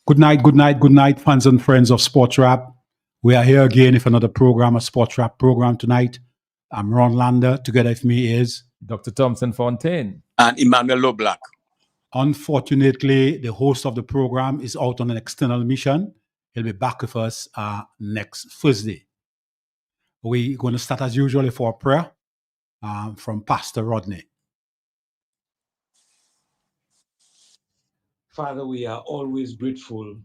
Good night, fans and friends of Sports Rap. We are here again with another program, a Sports Rap program tonight. I'm Ron Lander. Together with me is Dr. Thompson Fontaine and Emmanuel Loblack. Unfortunately, the host of the program is out on an external mission. He'll be back with us next Thursday. We're going to start as usual for a prayer from Pastor Rodney. Father, we are always grateful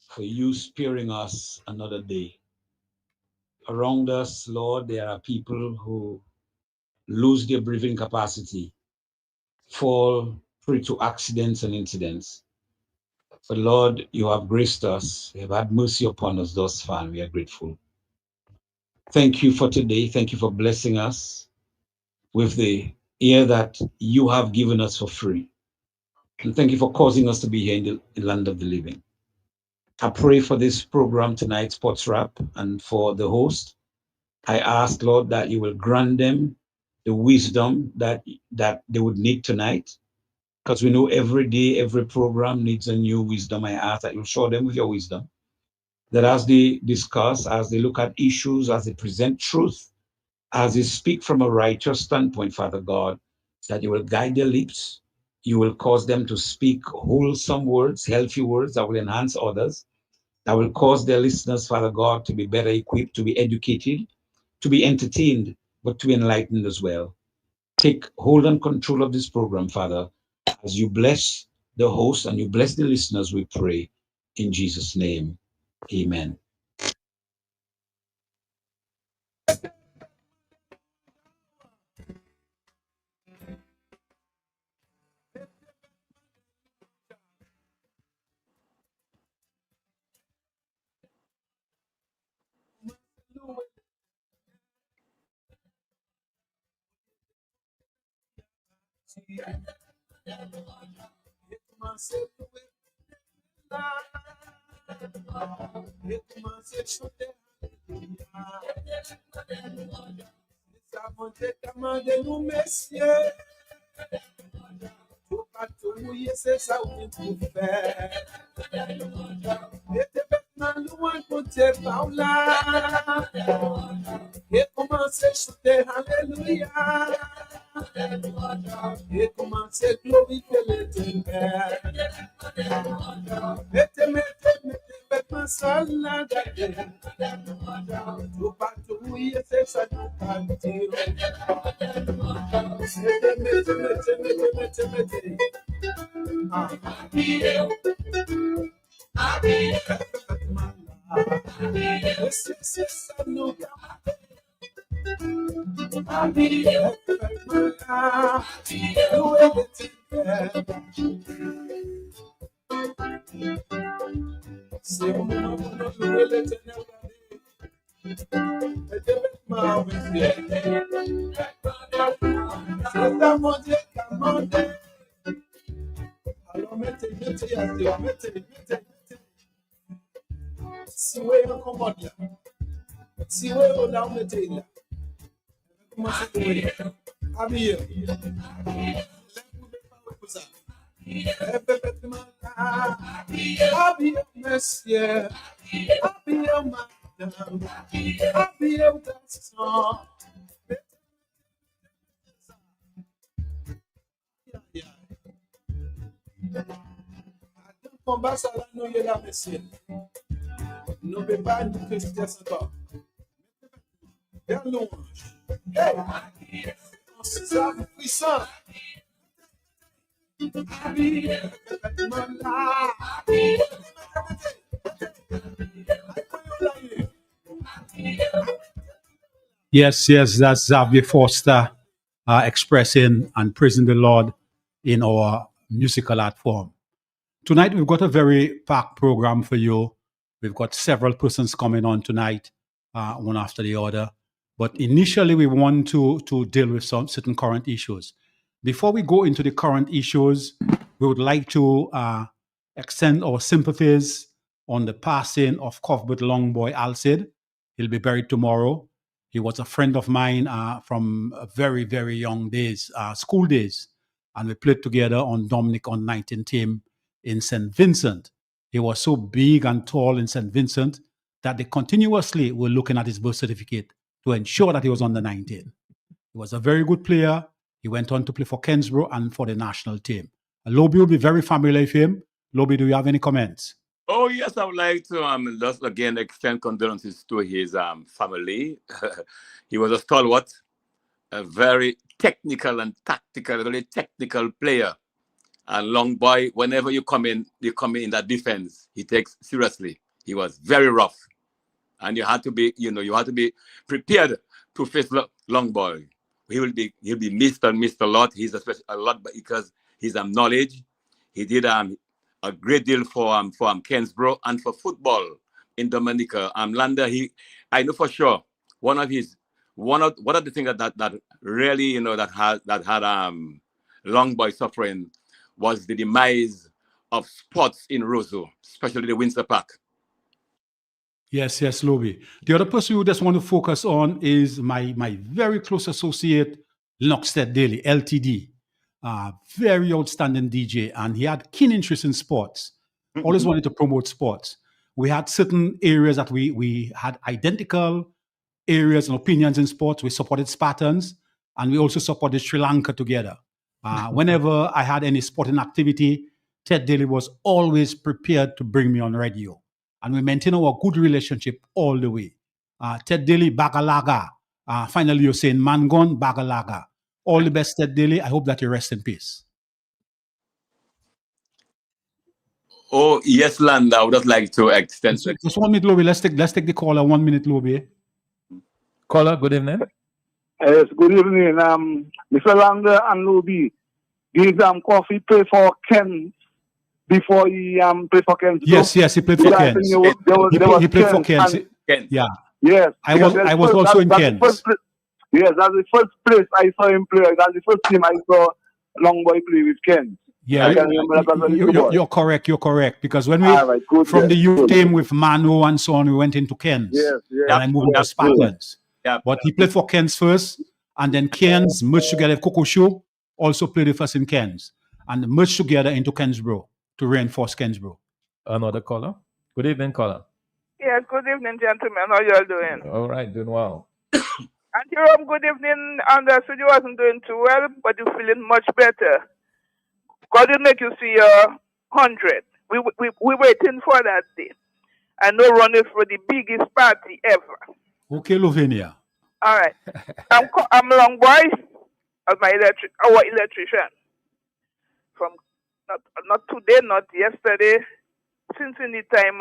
for you sparing us another day. Around us, Lord, there are people who lose their breathing capacity, fall prey to accidents and incidents. But Lord, you have graced us. You have had mercy upon us thus far, and we are grateful. Thank you for today. Thank you for blessing us with the ear that you have given us for free. And thank you for causing us to be here in the land of the living. I pray for this program tonight, Sports Rap, and for the host. I ask, Lord, that you will grant them the wisdom that they would need tonight, because we know every day, every program needs a new wisdom. I ask that you show them with your wisdom, that as they discuss, as they look at issues, as they present truth, as they speak from a righteous standpoint, Father God, that you will guide their lips. You will cause them to speak wholesome words, healthy words that will enhance others, that will cause their listeners, Father God, to be better equipped, to be educated, to be entertained, but to be enlightened as well. Take hold and control of this program, Father, as you bless the host and you bless the listeners, we pray. In Jesus' name, amen. Yes, that's Xavier Foster expressing and praising the Lord in our musical art form. Tonight, we've got a very packed program for you. We've got several persons coming on tonight, one after the other. But initially, we want to deal with some certain current issues. Before we go into the current issues, we would like to extend our sympathies on the passing of Cuthbert Longboy Alcid. He'll be buried tomorrow. He was a friend of mine from very, very young days, school days. And we played together on Dominic on 19 team in St. Vincent. He was so big and tall in St. Vincent that they continuously were looking at his birth certificate to ensure that he was under 19. He was a very good player. He went on to play for Kensborough and for the national team. Lobby will be very familiar with him. Lobby, do you have any comments? Oh, yes, I would like to just again extend condolences to his family. He was a stalwart, a very technical and tactical, really technical player. And Long Boy, whenever you come in that defense, he takes seriously. He was very rough. And you had to be, you had to be prepared to face Long Boy. He'll be missed and missed a lot. He's a lot because his knowledge. He did a great deal for Kensborough and for football in Dominica. Landa, I know for sure one of the things that really that had Long Boy suffering was the demise of sports in Roseau, especially the Windsor Park. Yes, Lobby. The other person we just want to focus on is my very close associate, Lockstead Daly, LTD. Very outstanding DJ, and he had keen interest in sports. Always wanted to promote sports. We had certain areas that we had identical areas and opinions in sports. We supported Spartans, and we also supported Sri Lanka together. Whenever I had any sporting activity, Ted Daly was always prepared to bring me on radio. And we maintain our good relationship all the way. Ted Daly, Bagalaga. Finally, you're saying Mangon, Bagalaga. All the best, Ted Daly. I hope that you rest in peace. Oh, yes, Landa. I would just like to extend. Just 1 minute, Lobby. Let's take the caller. 1 minute, Lobby. Caller, good evening. Yes, good evening. Mr. Landa and Lobby. Did Coffee play for Ken before he played for Ken? Yes, he played for Ken. He played for Ken. Yeah. Yes. I was also in Ken. Yes, that's the first place I saw him play. That's the first team I saw Long Boy play with Ken. Yeah, you're correct. You're correct. Because when we from the youth team with Mano and so on, we went into Ken's. Yes. And I moved into Spartans. Yeah. But he played for Ken's first, and then Ken's merged together with Coco Show, also played with us in Ken's, and merged together into Kensborough to reinforce Kensborough. Another caller. Good evening, caller. Yes, good evening, gentlemen. How you all doing? All right, doing well. And Jerome, good evening. Understood you wasn't doing too well, but you're feeling much better. God will make you see your 100. We waiting for that day. I know running for the biggest party ever. Okay, Lavinia. All right. I'm Long Boy, our electrician. From not today, not yesterday. Since in the time,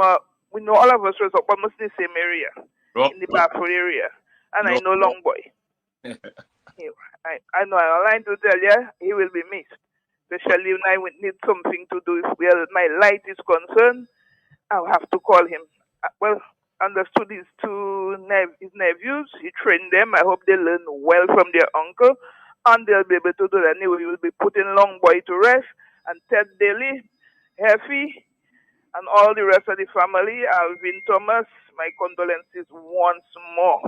we know all of us was up almost the same area, in the Baffle area. And I know Long Boy. I know I'm lying to tell you, he will be missed. Especially when I would need something to do where my light is concerned, I'll have to call him. Well, understood his his nephews, he trained them. I hope they learn well from their uncle, and they'll be able to do that. Anyway, we will be putting Long Boy to rest, and Ted Daly, Heffy, and all the rest of the family, Alvin Thomas, my condolences once more.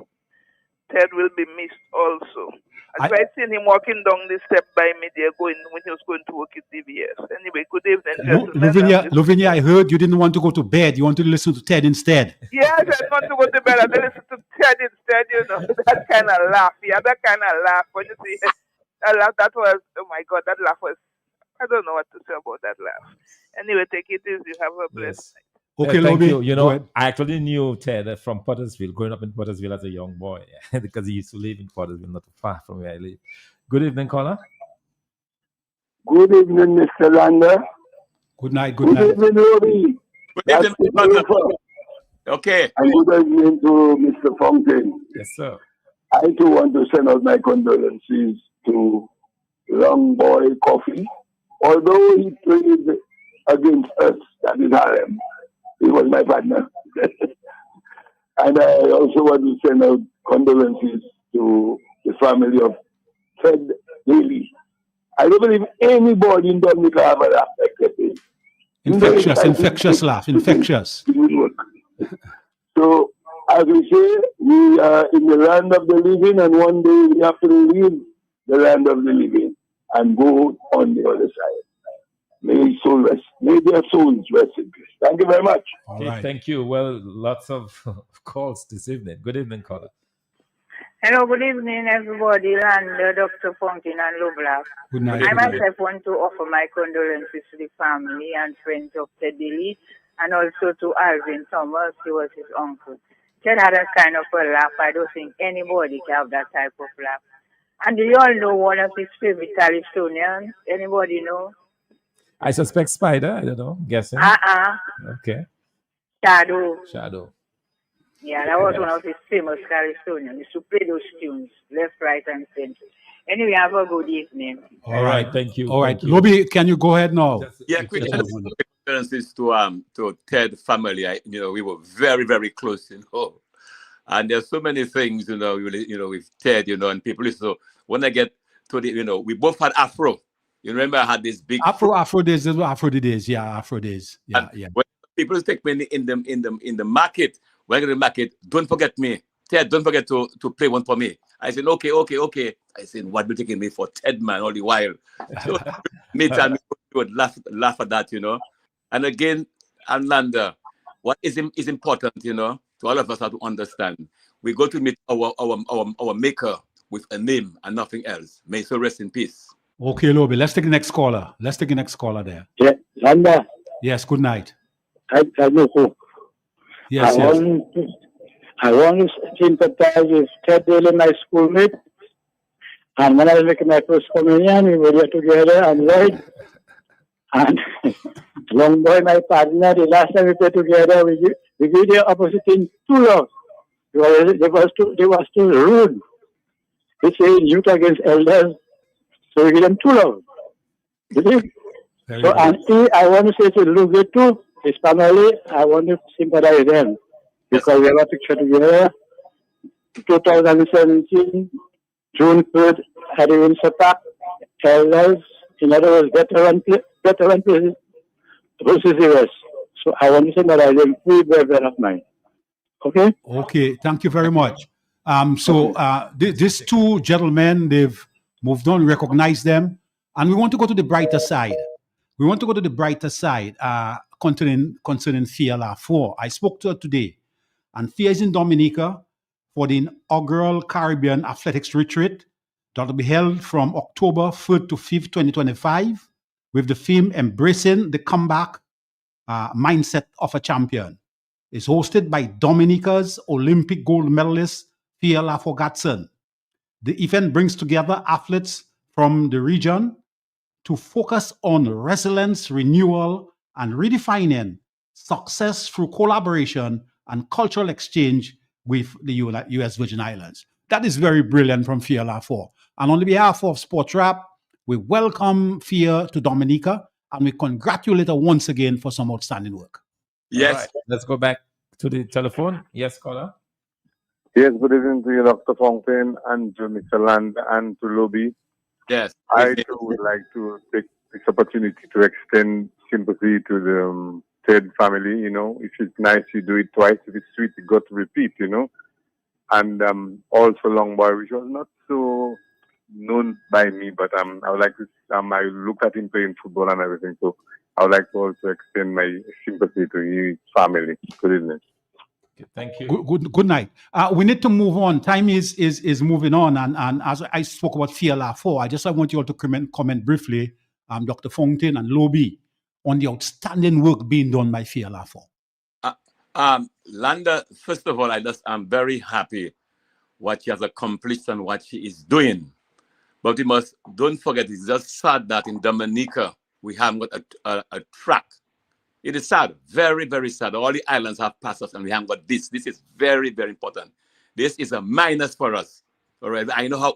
Ted will be missed also. I seen him walking down the step by me there when he was going to work at DBS. Anyway, good evening, gentlemen. Lavinia, I heard you didn't want to go to bed. You wanted to listen to Ted instead. Yes, I want to go to bed. I listen to Ted instead, That kind of laugh. Yeah, that kind of laugh. When you see that laugh, that was, oh my God, that laugh was, I don't know what to say about that laugh. Anyway, take it easy. Have a blessed night. Okay, thank Lobby. you. I actually knew Ted from Pottersville, growing up in Pottersville as a young boy, because he used to live in Pottersville, not far from where I live. Good evening, caller. Good evening, Mr. Landa. Good night. Good evening, Lobby. Good evening, okay. And good evening to Mr. Fountain. Yes, sir. I too want to send out my condolences to Long Boy Coffee. Although he played against us, that is Harlem. He was my partner. And I also want to send out condolences to the family of Ted Daly. I don't believe anybody in Dominica have a laugh like that. Infectious laugh. Infectious. So as we say, we are in the land of the living, and one day we have to leave the land of the living and go on the other side. May their souls rest in peace. Thank you very much. All Okay, right. thank you. Well, lots of calls this evening. Good evening, caller. Hello, good evening, everybody. And Dr. Fountain and Lovelock. Good night. I Good night. myself want to offer my condolences to the family and friends of Ted Dilly, and also to Alvin Thomas, who was his uncle. Ted had a kind of a laugh. I don't think anybody can have that type of laugh. And do you all know one of his favorite Calistonians? Anybody know? I suspect Spider. I don't know. Guessing. Okay. Shadow. Yeah, that was one of his famous Calistonians. He used to play those tunes, left, right, and center. Anyway, have a good evening. All right. Thank you. All right. Thank you. Lobby, can you go ahead now? Yeah, quick condolences to Ted family. We were very, very close, And there's so many things, with Ted, and people. So when I get to the, we both had Afro. You remember I had this big Afro days. This was Afro days. Yeah, Afro days. Yeah, yeah. When people take me in the market, when I get to the market, don't forget me, Ted. Don't forget to play one for me. I said, okay. I said, what you taking me for, Ted, man, all the while? So me would laugh at that, And again, Anlanda, what is important, to all of us have to understand. We go to meet our maker with a name and nothing else. May so rest in peace. Okay, Lobby. Let's take the next caller. There. Yeah, Landa, Yes. Good night. I know who. Yes. I want to sympathize with Ted Daly, my schoolmate. And when I was making my first communion, we were there together, and Lloyd. And Long Boy, my partner, the last time we played together, we gave the opposite team 2 loves. They was too rude. They say youth against elders. So we give them 2 loves. You see? So, and I want to say to Luke too, his family, I want to sympathize with them. Because we have a picture together. 2017, June 3rd, at the Windsor Park, elders, in other words, veteran places versus the rest. So I want to sympathize them, free brethren of mine. Okay? Okay. Thank you very much. These 2 gentlemen, they've moved on, recognize them, and we want to go to the brighter side. Concerning Fiala 4. I spoke to her today, and Fia is in Dominica for the inaugural Caribbean Athletics Retreat that will be held from October 3rd to 5th, 2025, with the theme Embracing the Comeback Mindset of a Champion. It's hosted by Dominica's Olympic gold medalist Fiala Gatson. The event brings together athletes from the region to focus on resilience, renewal, and redefining success through collaboration and cultural exchange with the U.S. Virgin Islands. That is very brilliant from Fiala 4. And on behalf of Sports Rap, we welcome Fia to Dominica, and we congratulate her once again for some outstanding work. Yes. Right. Let's go back to the telephone. Yes, caller. Yes, good evening to you, Dr. Fountain, and to Mr. Land, and to Lobby. Yes. I too would like to take this opportunity to extend sympathy to the Ted family. If it's nice, you do it twice. If it's sweet, you got to repeat, And also Longboy, which was not so known by me, but I would like to. I looked at him playing football and everything, so I would like to also extend my sympathy to his family. Good evening. Okay, thank you. Good night. We need to move on. Time is moving on, and as I spoke about Fiala 4, I want you all to comment briefly, Dr. Fountain and Lobby, on the outstanding work being done by Fiala 4. Landa, first of all, I'm very happy what she has accomplished and what she is doing. But we don't forget, it's just sad that in Dominica, we haven't got a track. It is sad, very, very sad. All the islands have passed us and we haven't got this. This is very, very important. This is a minus for us. All right. I know how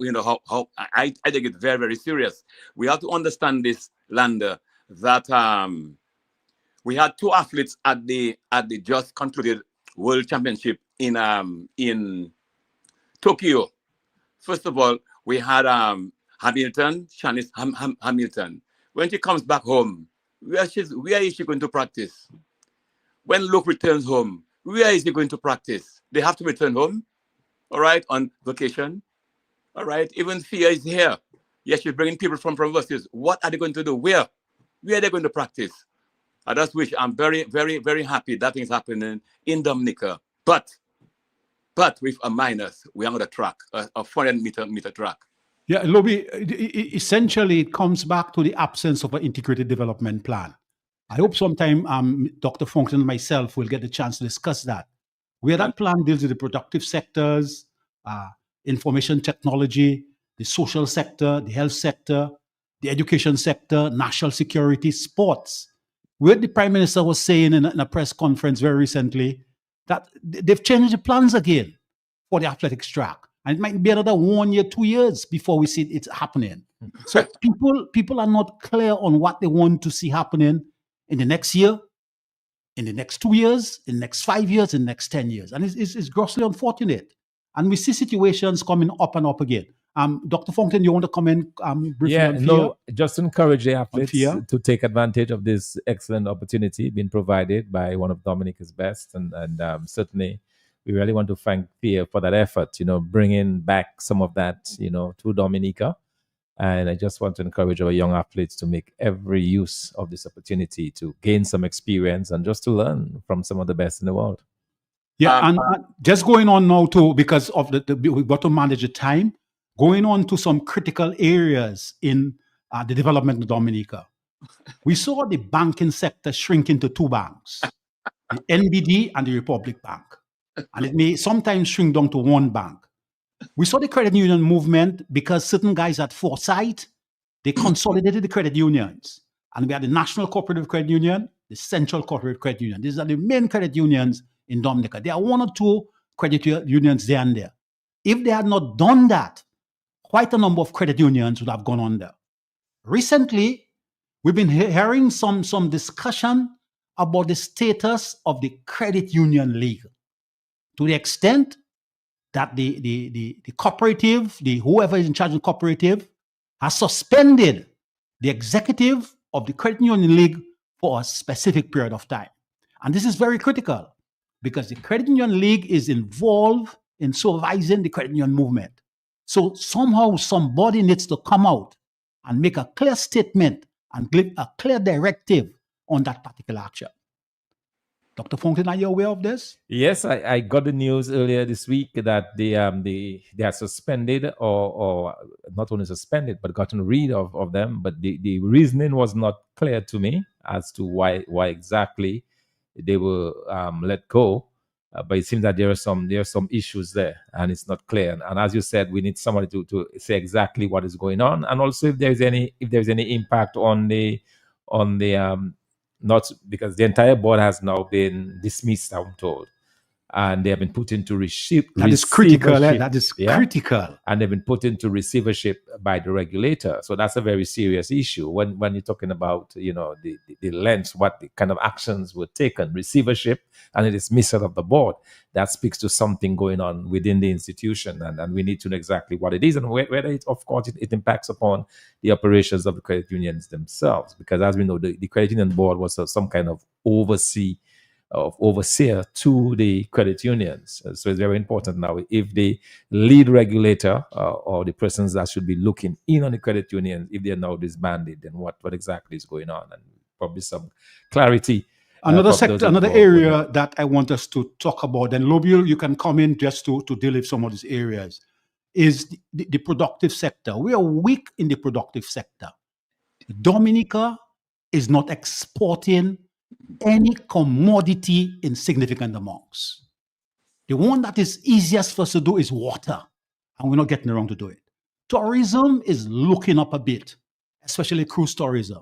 I take it very, very serious. We have to understand this, Landa, that we had 2 athletes at the just concluded World Championship in Tokyo. First of all, we had Hamilton, Shanice Hamilton. When she comes back home, where is she going to practice? When Luke returns home, Where is he going to practice? They have to return home, all right, on vacation, all right? Even Fia is here. Yes, she's bringing people from overseas. What are they going to do? Where are they going to practice? I just wish, I'm very, very, very happy that thing's happening in Dominica. But with a minus, we're on the track, a 400-meter track. Yeah, Lobby, essentially it comes back to the absence of an integrated development plan. I hope sometime Dr. Fonckton and myself will get the chance to discuss that, where that plan deals with the productive sectors, information technology, the social sector, the health sector, the education sector, national security, sports. Where the Prime Minister was saying in a press conference very recently that they've changed the plans again for the athletics track. And it might be another 1 year, 2 years before we see it happening. So people are not clear on what they want to see happening in the next year, in the next 2 years, in the next 5 years, in the next 10 years. And it's grossly unfortunate. And we see situations coming up and up again. Dr. Fonckton, you want to comment briefly on FIA? No, just encourage the athletes to take advantage of this excellent opportunity being provided by one of Dominica's best. And certainly we really want to thank FIA for that effort, bringing back some of that, to Dominica. And I just want to encourage our young athletes to make every use of this opportunity to gain some experience and just to learn from some of the best in the world. Yeah, and just going on now too, because of we've got to manage the time, going on to some critical areas in the development of Dominica. We saw the banking sector shrink into two banks, the NBD and the Republic Bank. And it may sometimes shrink down to one bank. We saw the credit union movement because certain guys had foresight. They consolidated the credit unions. And we had the National Cooperative Credit Union, the Central Cooperative Credit Union. These are the main credit unions in Dominica. There are one or two credit unions there and there. If they had not done that, quite a number of credit unions would have gone under. Recently, we've been hearing some discussion about the status of the credit union league, to the extent that the cooperative, whoever is in charge of the cooperative, has suspended the executive of the credit union league for a specific period of time. And this is very critical because the credit union league is involved in supervising the credit union movement. So somehow somebody needs to come out and make a clear statement and give a clear directive on that particular action. Dr. Fonckton, are you aware of this? Yes, I got the news earlier this week that they are suspended or not only suspended, but gotten rid of them. But the reasoning was not clear to me as to why exactly they were let go. But it seems that there are some issues there, and it's not clear. And as you said, we need somebody to say exactly what is going on, and also if there's any impact on the not because the entire board has now been dismissed, I'm told, and they have been put into receivership. That is critical. That is critical. And they've been put into receivership by the regulator. So that's a very serious issue when you're talking about the length, what the kind of actions were taken, receivership, and the dismissal of the board. That speaks to something going on within the institution, and we need to know exactly what it is and whether it, of course, it impacts upon the operations of the credit unions themselves. Because as we know, the credit union board was some kind of overseer to the credit unions. So it's very important now if the lead regulator or the persons that should be looking in on the credit unions, if they're now disbanded, then what exactly is going on, and probably some clarity. Another sector, another area that I want us to talk about, and Lobiel, you can come in just to deal with some of these areas, is the productive sector. We are weak in the productive sector. Dominica is not exporting any commodity in significant amounts. The one that is easiest for us to do is water, and we're not getting around to do it. Tourism is looking up a bit, especially cruise tourism.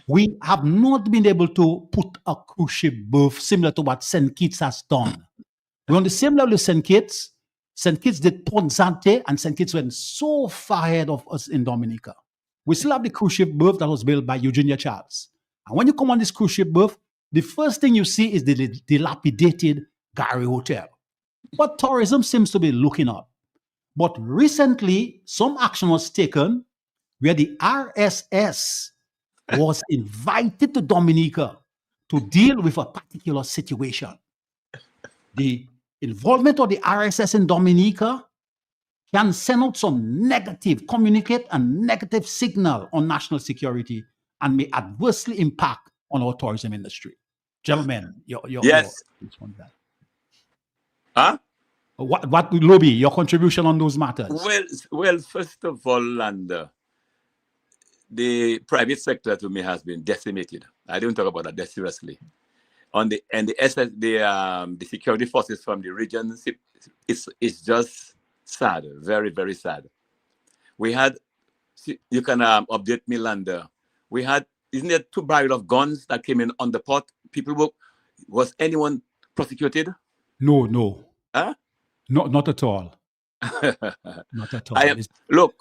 We have not been able to put a cruise ship berth similar to what St. Kitts has done. We're on the same level as St. Kitts. St. Kitts did Port Zante, and St. Kitts went so far ahead of us in Dominica. We still have the cruise ship berth that was built by Eugenia Charles. And when you come on this cruise ship berth, the first thing you see is the dilapidated Gary Hotel. But tourism seems to be looking up. But recently, some action was taken where the RSS was invited to Dominica to deal with a particular situation. the involvement of the RSS in Dominica can send out some communicate a negative signal on national security and may adversely impact on our tourism industry. Gentlemen, Yes. Huh? What Lobby, your contribution on those matters? Well, first of all, the private sector to me has been decimated. I don't talk about that seriously. The security forces from the region, it's just sad, very, very sad. We had, you can update me, Lander. We had, isn't there 2 barrels of guns that came in on the port? Was anyone prosecuted? No. Huh? Not at all. Not at all. Look,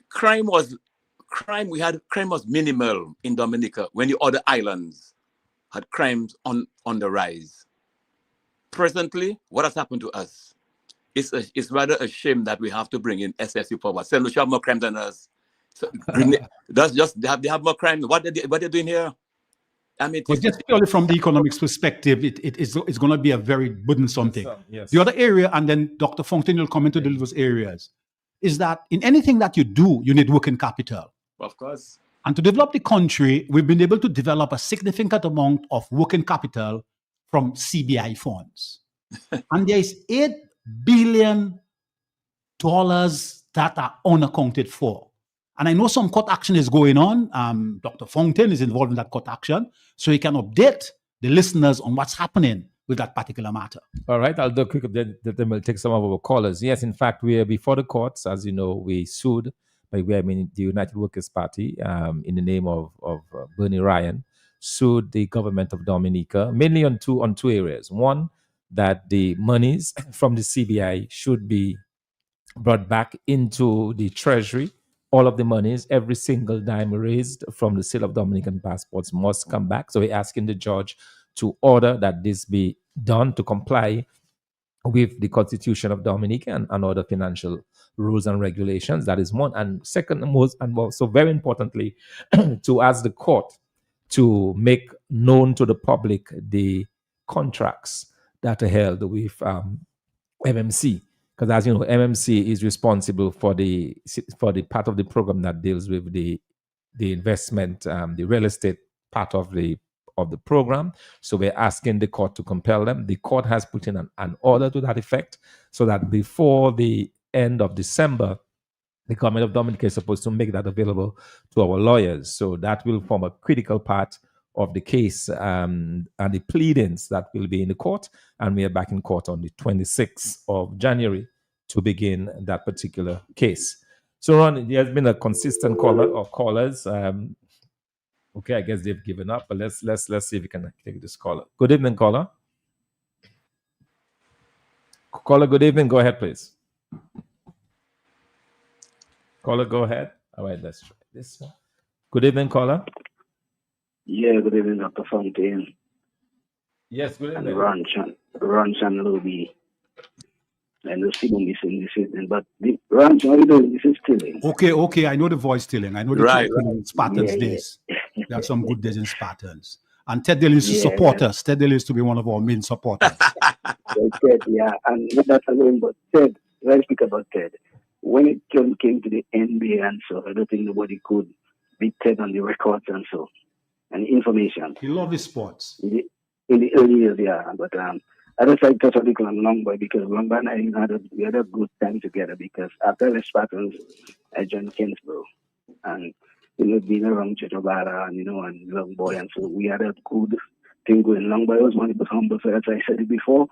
crime was minimal in Dominica when the other islands had crimes on the rise. Presently, what has happened to us? It's rather a shame that we have to bring in SSU forward. St. Lucia have more crime than us. So they have more crime. What are doing here? I mean, but just purely from the economics perspective, it's going to be a very burdensome thing. Yes. The other area, and then Dr. Fountain will come into those areas, is that in anything that you do, you need working capital. Of course. And to develop the country, we've been able to develop a significant amount of working capital from CBI funds. And there is $8 billion that are unaccounted for. And I know some court action is going on. Dr. Fountain is involved in that court action. So he can update the listeners on what's happening with that particular matter. All right, I'll do a quick update, then we'll take some of our callers. Yes, in fact, we are before the courts. As you know, we sued, the United Workers' Party, in the name of Bernie Ryan, sued the government of Dominica, mainly on two areas. One, that the monies from the CBI should be brought back into the treasury. All of the monies, every single dime raised from the sale of Dominican passports must come back. So we're asking the judge to order that this be done to comply with the Constitution of Dominica and other financial rules and regulations. That is one. And second, most and also very importantly, to ask the court to make known to the public the contracts that are held with MMC. Because as you know, MMC is responsible for the part of the program that deals with the investment, the real estate part of the program. So we're asking the court to compel them. The court has put in an order to that effect, so that before the end of December, the government of Dominica is supposed to make that available to our lawyers. So that will form a critical part of the case and the pleadings that will be in the court. And we are back in court on the 26th of January to begin that particular case. So Ron, there has been a consistent caller or callers. Okay, I guess they've given up, but let's see if we can take this caller. Good evening, caller. Caller, good evening. Go ahead, please. Caller, go ahead. All right, let's try this one. Good evening, caller. Yeah, good evening, Dr. Fountain. Yes, good evening. And Ranch and Lobby. And the still missing this evening, but the Ranch, how are you doing? This is Tilling. Okay. I know the voice Tilling. I know the right. Spartans days. There are some good days in Spartans. And Ted Dale used to support us. Ted Dale used to be one of our main supporters. Ted, yeah. And that's alone, but Ted, let's speak about Ted. When it came to the NBA and so, I don't think nobody could beat Ted on the records and so. And information. He loved his sports. In the early years, yeah. But I just like to touch a little on Longboy because Longboy and I we had a good time together because after the Spartans, I joined Kingsborough. And, being around Chotobara and, and Longboy. And so we had a good thing going. Longboy was one of the humble, so as I said it before,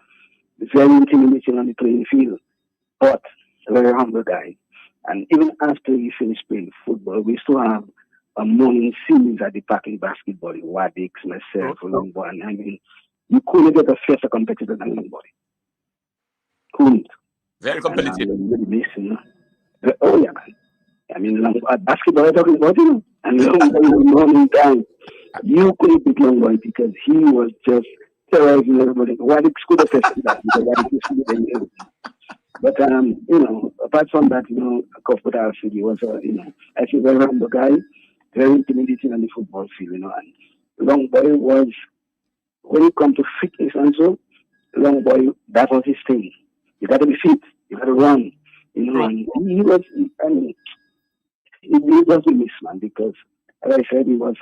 very intimidating on the playing field, but a very humble guy. And even after we finished playing football, we still have a morning series at the Packing Basketball, Wadix, myself, Longboy. I mean, you couldn't get a fiercer competitor than Longboy. Couldn't. Very competitive. Oh, yeah, man. I mean, basketball, I'm talking about, and Longboy morning time. You couldn't beat Longboy because he was just terrorizing everybody. Wadix could have tested that because Wadix is good and everything. But, apart from that, Kofuta City was, I think, a very humble guy, very intimidating on the football field, and Longboy was, when it comes to fitness and so, long boy, that was his thing. You got to be fit. You got to run. You know, and he was, I mean, he was a miss, man, because, as I said, he was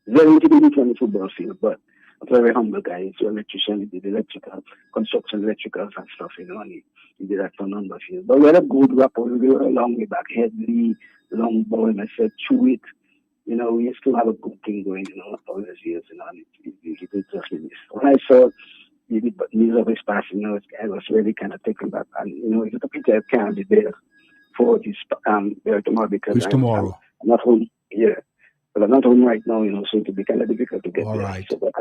very intimidating on the football field, but a very humble guy. He's an electrician. He did electrical, construction, electricals and stuff, you know, and he did that for a number of years. But we had a good rapport. We were a long way back. Headley, long boy, and I said, chew it. You know, we used to have a good thing going, you know, all these years, you know, and it did just miss. When I saw the news of his passing, you know, I was really kind of taken back. And, you know, it's a pity I can't be there for his there tomorrow because I'm not home. Yeah. But I'm not home right now, you know, so it will be kind of difficult to get All there. right. So, but,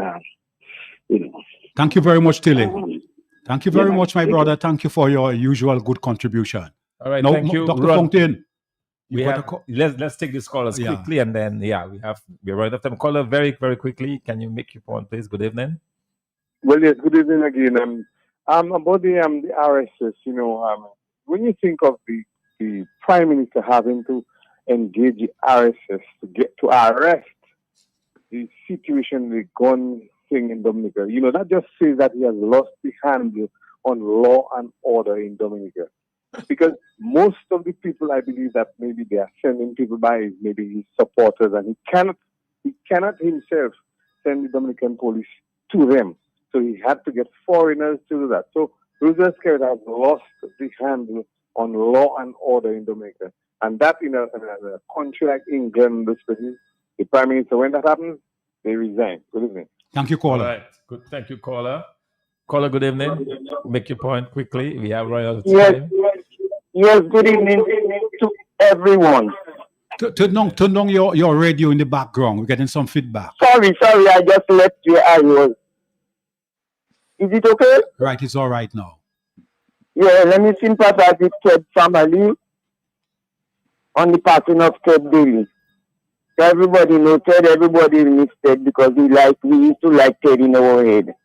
you know. Thank you very much, Tilly. Thank you very much, my brother. Thank you for your usual good contribution. All right, now, thank you, Dr. Ron. Fountain. Let's take this callers quickly, and then we're right after the caller very, very quickly. Can you make your point, please? Good evening. Well, yes, good evening again. About the RSS, you know, when you think of the Prime Minister having to engage the RSS to get to arrest the situation, the gun thing in Dominica, you know, that just says that he has lost the handle on law and order in Dominica. Because most of the people, I believe that maybe they are sending people by is maybe his supporters, and he cannot himself send the Dominican police to them. So he had to get foreigners to do that. So Roosevelt Skerrit has lost the handle on law and order in Dominica. And that in a country like England, the Prime Minister, when that happens, they resign. Good evening. Thank you, caller. All right. Good. Thank you, caller. Caller, good evening. Make your point quickly. We have royal time. Yes, good evening to everyone. Turn down your radio in the background. We're getting some feedback. Sorry, I just left where I was. Is it okay? Right, it's all right now. Yeah, let me sympathize with Ted family on the passing of Ted Daly. Everybody knows Ted, everybody needs Ted because we used to like Ted in our head.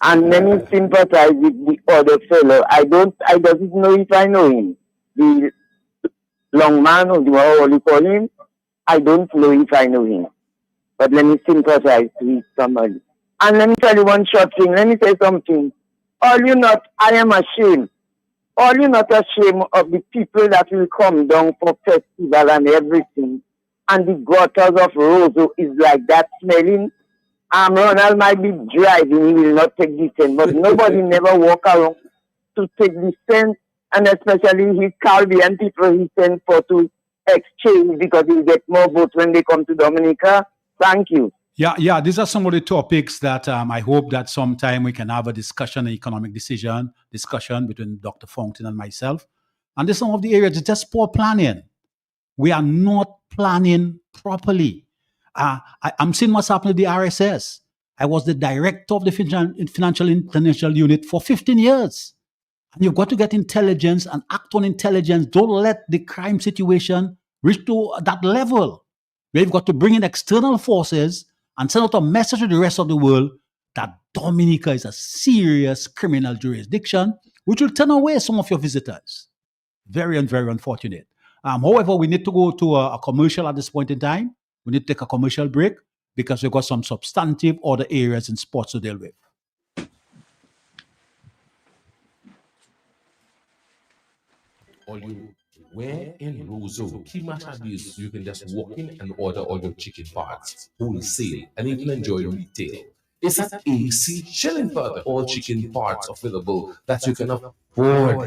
And let me sympathize with the other fellow. I doesn't know if I know him. The long man, or what you call him, I don't know if I know him. But let me sympathize with somebody. And let me tell you one short thing. Let me say something. I am ashamed. Are you not ashamed of the people that will come down for festival and everything? And the gutters of Roseau is like that smelling. Ronald might be driving, he will not take the scent, but nobody never walk around to take the scent, and especially his Caribbean people he sent for to exchange because he'll get more votes when they come to Dominica. Thank you. Yeah, these are some of the topics that I hope that sometime we can have a discussion, an economic discussion between Dr. Fountain and myself. And there's some of the areas, it's just poor planning. We are not planning properly. I'm seeing what's happening to the RSS. I was the director of the Financial International Unit for 15 years. And you've got to get intelligence and act on intelligence. Don't let the crime situation reach to that level. We've got to bring in external forces and send out a message to the rest of the world that Dominica is a serious criminal jurisdiction, which will turn away some of your visitors. Very unfortunate. However, we need to go to a commercial at this point in time. We need to take a commercial break because we've got some substantive other areas in sports to deal with. Where in Roseau, key matter is you can just walk in and order all your chicken parts, wholesale, and even enjoy retail. It's at AC Shillingford. All chicken parts available that you can afford.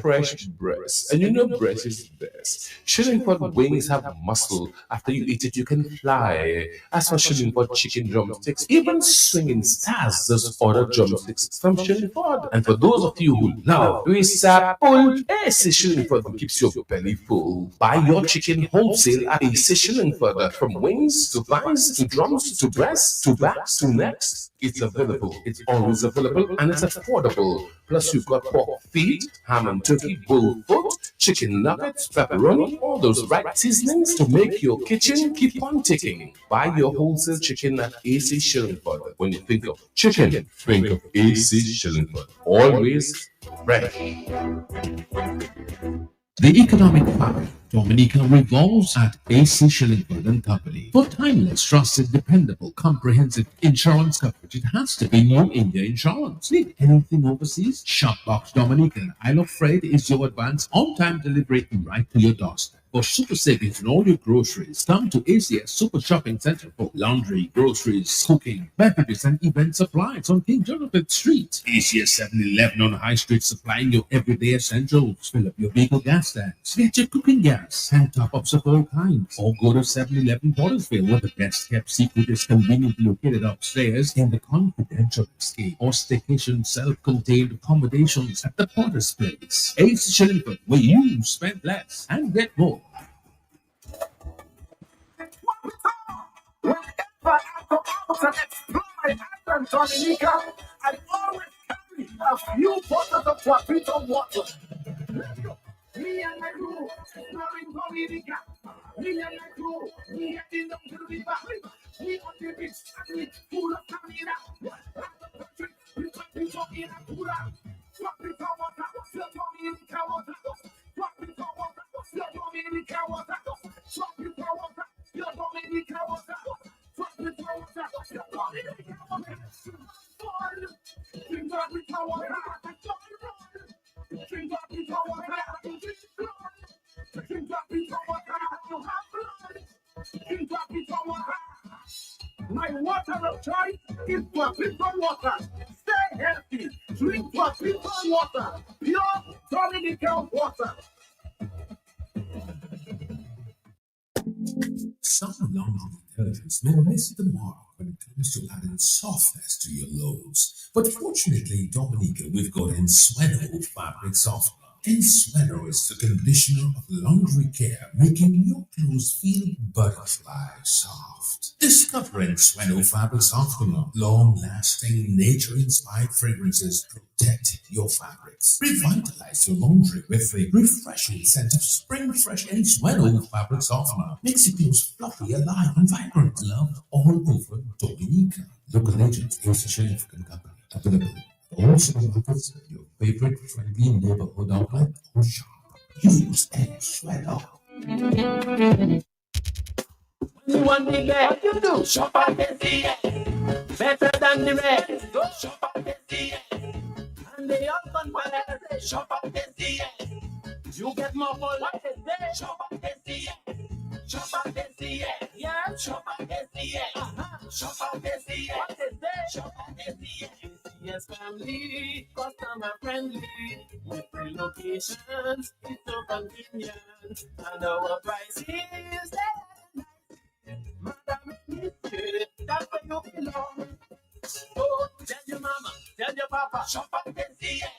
Fresh breast. And you know breast is the best. Shillingford wings have muscle. After you eat it, you can fly. As for Shillingford chicken drumsticks, even swinging stars just order drumsticks from Shillingford. And for those of you who love pull, AC Shillingford keeps your belly full. Buy your chicken wholesale at AC Shillingford. From wings to thighs to drums to breasts to backs to necks. It's available. It's always available, and it's affordable. Plus, you've got pork feet, ham and turkey, bull foot, chicken nuggets, pepperoni, all those right seasonings to make your kitchen keep on ticking. Buy your wholesale chicken at AC Shillingford. When you think of chicken, think of AC Shillingford. Always fresh. The economic fabric Dominica revolves at AC Shillingford and Company. For timeless, trusted, dependable, comprehensive insurance coverage, it has to be New India Insurance. Need anything overseas? Shopbox Dominica and Isle of Freight is your advance on-time delivery right to your doorstep. For super savings on all your groceries, come to ACS Super Shopping Center for laundry, groceries, cooking, beverages, and event supplies on King Jonathan Street. ACS 7-Eleven on High Street supplying your everyday essentials. Fill up your vehicle gas tanks, get your cooking gas, and top-ups of all kinds. Or go to 7-Eleven Portersville, where the best-kept secret is conveniently located upstairs in the confidential escape or staycation self-contained accommodations at the Porter's Place. AC Shillingford, where you spend less and get more. Whenever I go out and explore my island, Dominica, I always carry a few bottles of Guapito water. Let's go. Me and my crew, exploring Dominica. Me and my crew, we heading down to the river. We on the beach, and we full of stamina. We Guapito in a cooler. Guapito water, your Dominica water. Guapito water, your Dominica water. Guapito water, your Dominica water. My water of choice is Guapito water. Stay healthy. Drink Guapito water. Pure Dominican water. Some laundry detergents may miss the mark when it comes to adding softness to your loads. But fortunately, Dominica, we've got Ensueno fabric softener. Ensueno is the conditioner of laundry care, making your clothes feel butterfly soft. Discover Ensueno fabric softener. Long-lasting, nature-inspired fragrances protect your fabrics. Revitalize your laundry with the refreshing scent of spring fresh Ensueno fabric softener. Makes your clothes fluffy, alive, and vibrant. Love all over Dominica. Local agents, AC Shillingford Company. Available also offers your favorite friendly neighborhood outlet or shop. Use Ensueno. You want the best, you do. Shop at SCA. Better than the rest. Go shop at SCA. And the husband will say, shop at SCA. You get more for what is there. Shop at SCA. Shop at SCA. Yeah, shop at SCA. Shop at SCA. What is there? Shop at SCA. Yes, family, customer friendly. With free locations, it's so convenient. And our price is there. Madam, that's where you belong. Oh, tell your mama, tell your papa, shop at SCA.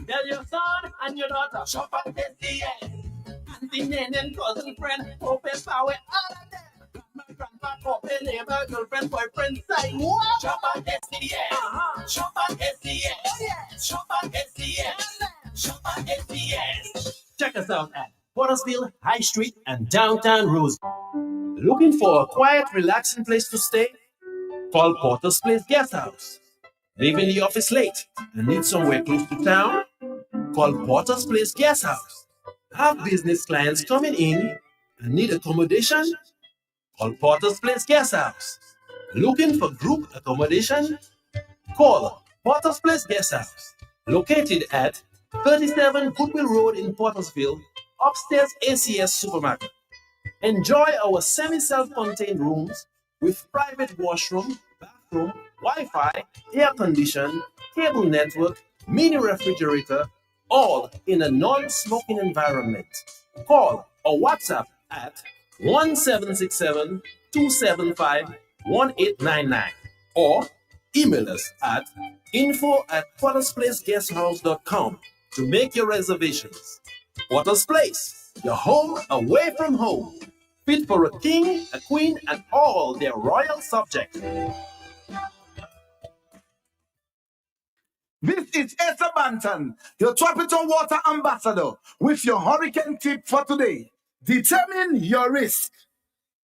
Tell your son and your daughter, shop at SCA. Auntie, nan, and cousin, friend, open power, all of them. Grandma, open neighbor, girlfriend, boyfriend, side. What? Shop at SCA. Shop at SCA. Oh, yeah. Shop at SCA. Shop at SCA. Check us out at Portersville, High Street, and downtown Rose. Looking for a quiet, relaxing place to stay? Call Porter's Place Guest House. Leaving the office late and need somewhere close to town? Call Porter's Place Guest House. Have business clients coming in and need accommodation? Call Porter's Place Guest House. Looking for group accommodation? Call Porter's Place Guest House. Located at 37 Goodwill Road in Portersville, upstairs ACS Supermarket. Enjoy our semi-self-contained rooms with private washroom, bathroom, Wi-Fi, air condition, cable network, mini refrigerator, all in a non-smoking environment. Call or WhatsApp at 1767-275-1899 or email us at info@portersplaceguesthouse.com to make your reservations. Porter's Place, your home away from home. Fit for a king, a queen, and all their royal subjects. This is Asa Banton, your Tropical Water Ambassador, with your hurricane tip for today. Determine your risk.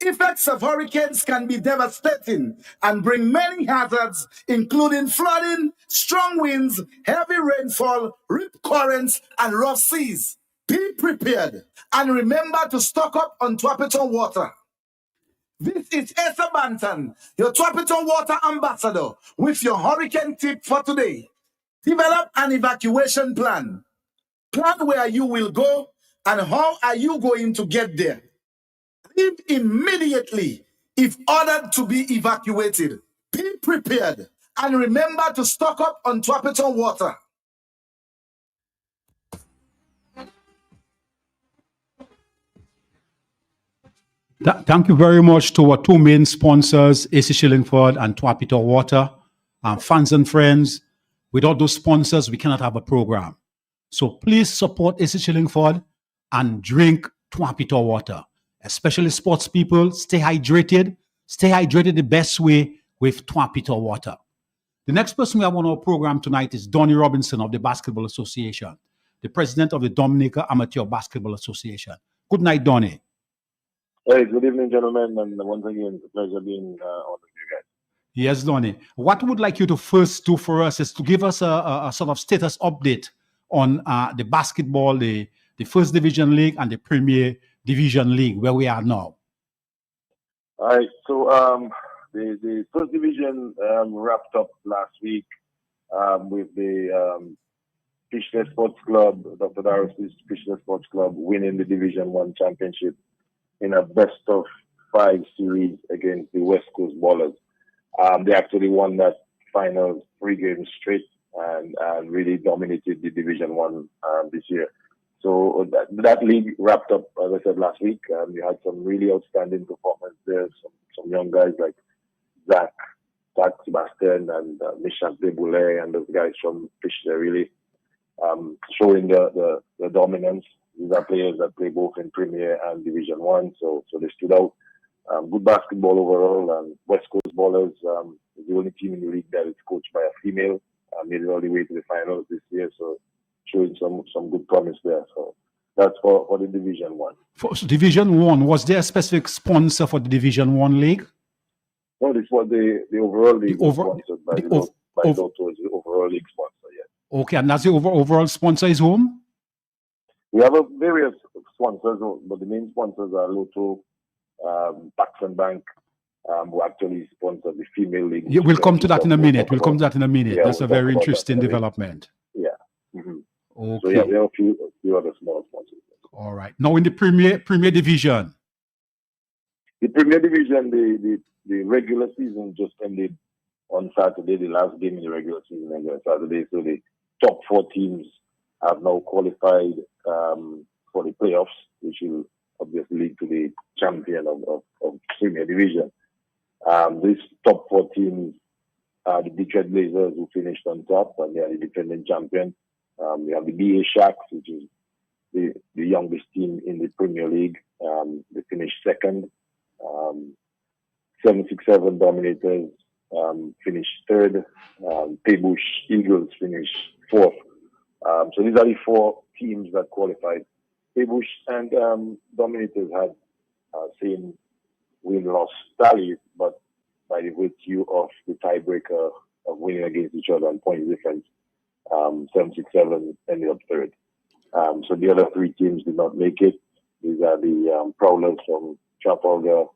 Effects of hurricanes can be devastating and bring many hazards, including flooding, strong winds, heavy rainfall, rip currents, and rough seas. Be prepared and remember to stock up on Twapiton water. This is Asa Banton, your Twapiton water ambassador, with your hurricane tip for today. Develop an evacuation plan. Plan where you will go and how are you going to get there. Leave immediately if ordered to be evacuated. Be prepared and remember to stock up on Twapiton water. Thank you very much to our two main sponsors, AC Shillingford and Twapiton Water. Fans and friends, without those sponsors, we cannot have a program. So please support AC Shillingford and drink Twapiton Water. Especially sports people, stay hydrated. Stay hydrated the best way with Twapiton Water. The next person we have on our program tonight is Donnie Robinson of the Basketball Association, the president of the Dominica Amateur Basketball Association. Good night, Donnie. Hey, good evening, gentlemen, and once again, it's a pleasure being on with you guys. Yes, Donnie. What we would like you to first do for us is to give us a sort of status update on the basketball, the First Division League and the Premier Division League, where we are now. All right, so the First Division wrapped up last week with the Fisher Sports Club, Dr. Darcy's Fisher Sports Club, winning the Division 1 championship in a best-of-5 series against the West Coast Ballers. They actually won that final 3 games straight and really dominated the Division 1 this year. So that league wrapped up, as I said, last week. We had some really outstanding performance there. Some young guys like Zach Sebastian and Mishak Deboulay and those guys from Fisher really showing the dominance. These are players that play both in Premier and Division 1, so they stood out. Good basketball overall. West Coast Ballers is the only team in the league that is coached by a female. Made it all the way to the finals this year, so showing some good promise there. So that's for the Division 1. For Division 1, was there a specific sponsor for the Division 1 league? No, this was the overall league sponsored by Lotto, is the overall league sponsor, yeah. Okay, and that's the overall sponsor is whom? We have various sponsors, but the main sponsors are Lotto, Paxton Bank, who actually sponsor the female league. Yeah, we'll come to that in a minute. Yeah, that's a very interesting development. Yeah. Mm-hmm. Okay. So yeah, we have a few other small sponsors. All right. Now in the Premier Division. The Premier Division, the regular season just ended on Saturday. The last game in the regular season ended on Saturday. So the top 4 teams have now qualified for the playoffs, which will obviously lead to the champion of Premier Division. These top 4 teams are the Detroit Blazers, who finished on top, and they are the defending champion. We have the BA Sharks, which is the youngest team in the Premier League. They finished second. 767 Dominators finished third. Pebush Eagles finished fourth. So these are the 4 teams that qualified. Pebush and Dominators had same win-loss tallies, but by the virtue of the tiebreaker of winning against each other on point difference, 767 ended up third. So the other 3 teams did not make it. These are the Prowlers from Trafalgar,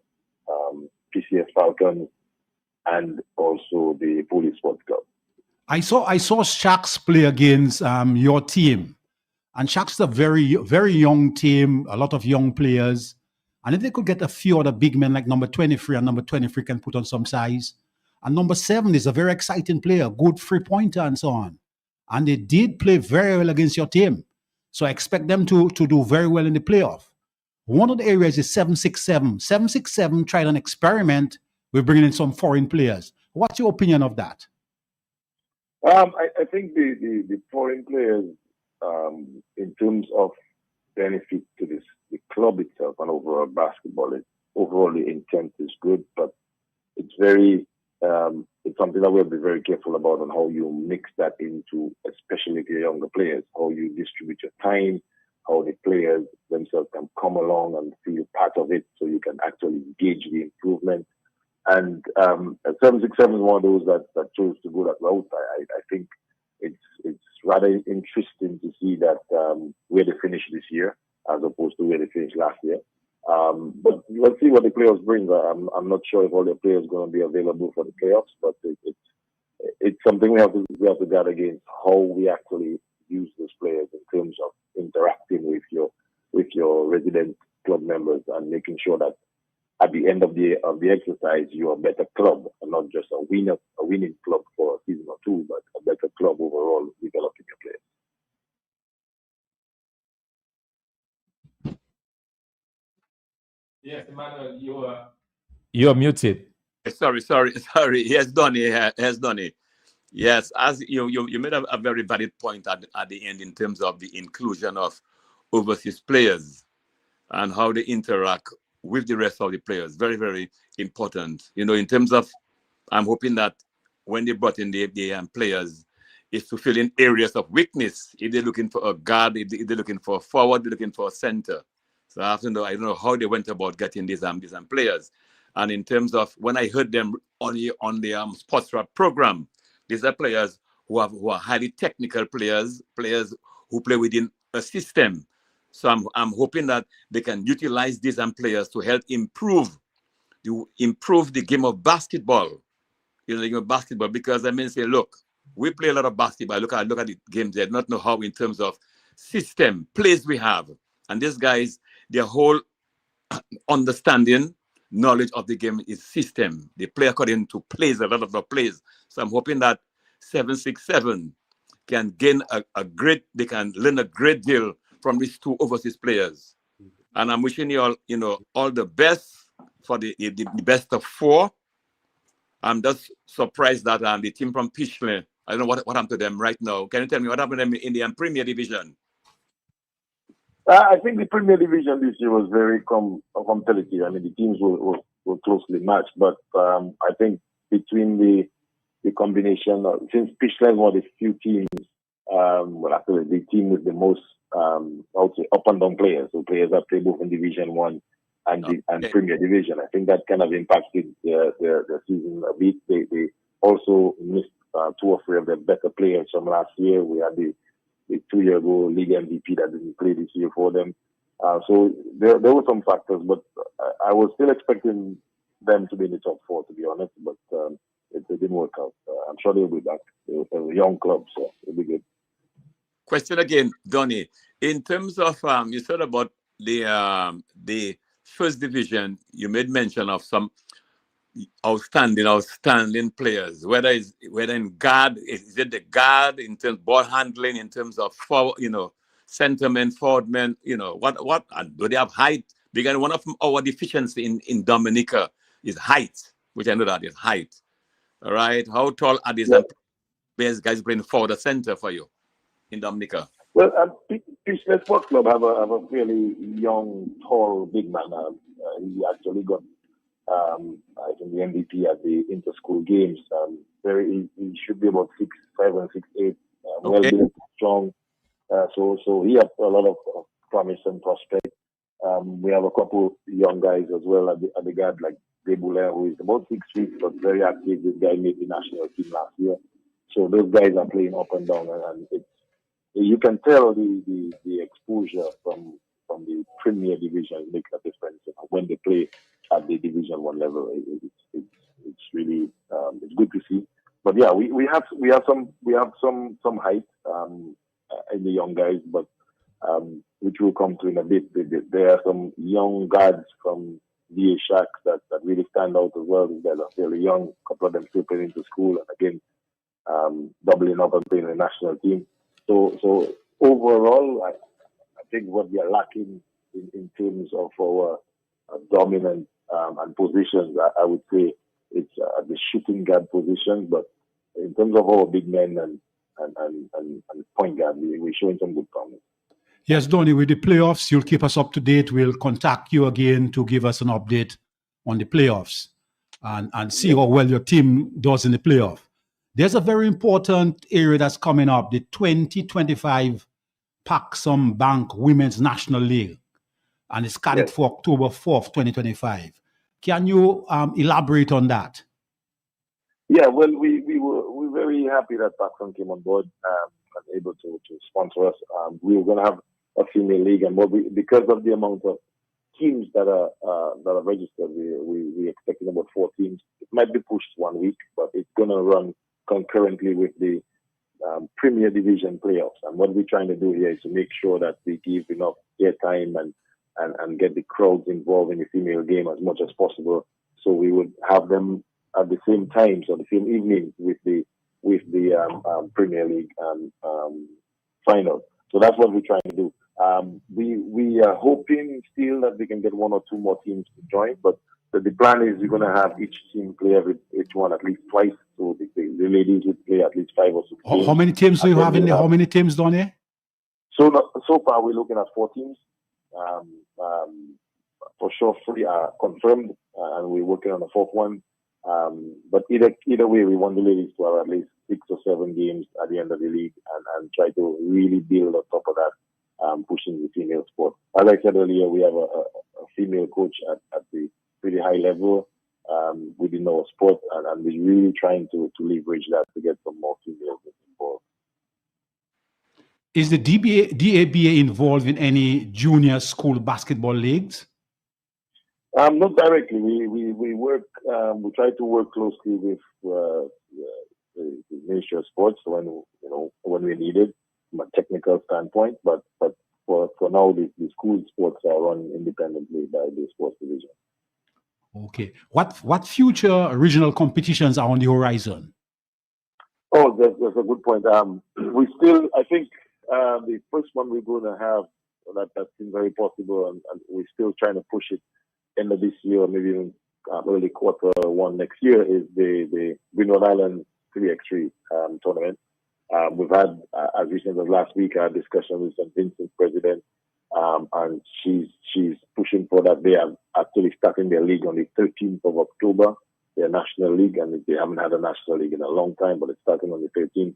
PCS Falcons, and also the Police Sports Club. I saw Sharks play against your team, and Sharks is a very, very young team, a lot of young players. And if they could get a few other big men like number 23 and number 23 can put on some size. And number 7 is a very exciting player, good free-pointer and so on. And they did play very well against your team. So I expect them to do very well in the playoff. One of the areas is 767. 767 tried an experiment with bringing in some foreign players. What's your opinion of that? I think the foreign players, in terms of benefit to the club itself and overall basketball, overall the intent is good, but it's very it's something that we'll be very careful about on how you mix that into, especially the younger players, how you distribute your time, how the players themselves can come along and feel part of it, so you can actually gauge the improvement. And 767 is one of those that chose to go that route. I think it's rather interesting to see that where they finished this year as opposed to where they finished last year. But let's see what the playoffs bring. I'm not sure if all the players are going to be available for the playoffs, but it's something we have to guard against, how we actually use those players in terms of interacting with your resident club members and making sure that at the end of the exercise you're a better club and not just a winning club for a season or two, but a better club overall developing your players. Yes, Emmanuel, you're muted. Sorry. Yes, Donny. Yes, as you made a very valid point at the end in terms of the inclusion of overseas players and how they interact with the rest of the players. Very, very important. In terms of, I'm hoping that when they brought in the players, is to fill in areas of weakness. If they're looking for a guard, if they're looking for a forward, they're looking for a center. So I don't know how they went about getting these players. And in terms of when I heard them on the Sports Rap program, these are players who are highly technical players who play within a system. So I'm hoping that they can utilize these players to help improve the game of basketball. The game of basketball, because say, look, we play a lot of basketball. Look at the games. They do not know how in terms of system plays we have, and these guys, their whole understanding, knowledge of the game is system. They play according to plays, a lot of the plays. So I'm hoping that 767 can gain they can learn a great deal from these two overseas players. And I'm wishing you all, all the best for the best of four. I'm just surprised that the team from Pichley, I don't know what happened to them right now. Can you tell me what happened to them in the Premier Division? I think the Premier Division this year was very competitive. I mean, the teams were closely matched, but I think between the combination of, since Pichley is one of the few teams, actually the team with the most, I would say, up and down players, so players that play both in Division 1 and Premier Division. I think that kind of impacted their season a bit. They also missed 2 or 3 of their better players from last year. We had the 2-year-ago league MVP that didn't play this year for them. So there were some factors, but I was still expecting them to be in the top 4, to be honest, but it didn't work out. I'm sure they'll be back. They're a young club, so it'll be good. Question again, Donny. In terms of, you said about the first division, you made mention of some outstanding players, whether in guard, is it the guard, in terms of ball handling, in terms of forward, centermen, forwardmen, what do they have height? Because one of our deficiency in Dominica is height, which I know that is height. All right, how tall are these guys playing forward or center for you in Dominica? Well, Pichley Sports Club have a fairly young, tall, big man. He actually got I think the MVP at the inter-school games. He should be about 6'7", 6'8", well built, strong. So he has a lot of promise and prospect. We have a couple young guys as well at the guard, like Deboulet, who is about 6 feet but very active. This guy made the national team last year. So those guys are playing up and down, and you can tell the exposure from the Premier Division makes a difference. When they play at the Division 1 level, it's really it's good to see. But yeah, we have some height in the young guys, but which we'll come to in a bit. There are some young guards from VA Sharks that really stand out as well. These guys are fairly young. A couple of them still playing into school, and again, doubling up and playing in the national team. So overall, I think what we are lacking in terms of our dominant and positions, I would say it's the shooting guard position. But in terms of our big men and point guard, we're showing some good promise. Yes, Donny, with the playoffs, you'll keep us up to date. We'll contact you again to give us an update on the playoffs and see how well your team does in the playoff. There's a very important area that's coming up, the 2025 Paxum Bank Women's National League, and it's scheduled for October 4th, 2025. Can you elaborate on that? Yeah, well, we're very happy that Paxum came on board. able to sponsor us. We were going to have a female league, and because of the amount of teams that are registered, we expecting about 4 teams. It might be pushed 1 week, but it's going to run concurrently with the Premier Division playoffs. And what we're trying to do here is to make sure that we give enough airtime and get the crowds involved in the female game as much as possible. So we would have them at the same time, so the same evening with the Premier League final. So that's what we're trying to do. We are hoping still that we can get 1 or 2 more teams to join, but the plan is we're going to have each team play each one at least twice. So the ladies would play at least 5 or 6 games. How many teams do you have in there? How many teams down there? So far, we're looking at 4 teams. For sure, 3 are confirmed, and we're working on the 4th one. But either way, we want the ladies to have at least 6 or 7 games at the end of the league and try to really build on top of that, pushing the female sport. As I said earlier, we have a female coach at the pretty high level within our sport, and we're really trying to leverage that to get some more females involved. Is the DABA involved in any junior school basketball leagues? Not directly. We work. We try to work closely with the Ministry of Sports when we need it from a technical standpoint. But for now, the school sports are run independently by the sports division. Okay. What future regional competitions are on the horizon? Oh, that's a good point. We still, I think, the first one we're going to have that seems very possible, and we're still trying to push it end of this year, maybe even early Q1 next year, is the Windward Island 3x3 tournament. We've had, as recent as last week, a discussion with St. Vincent's president, and she's pushing for that. They are actually starting their league on the 13th of October, their national league, and they haven't had a national league in a long time, but it's starting on the 13th.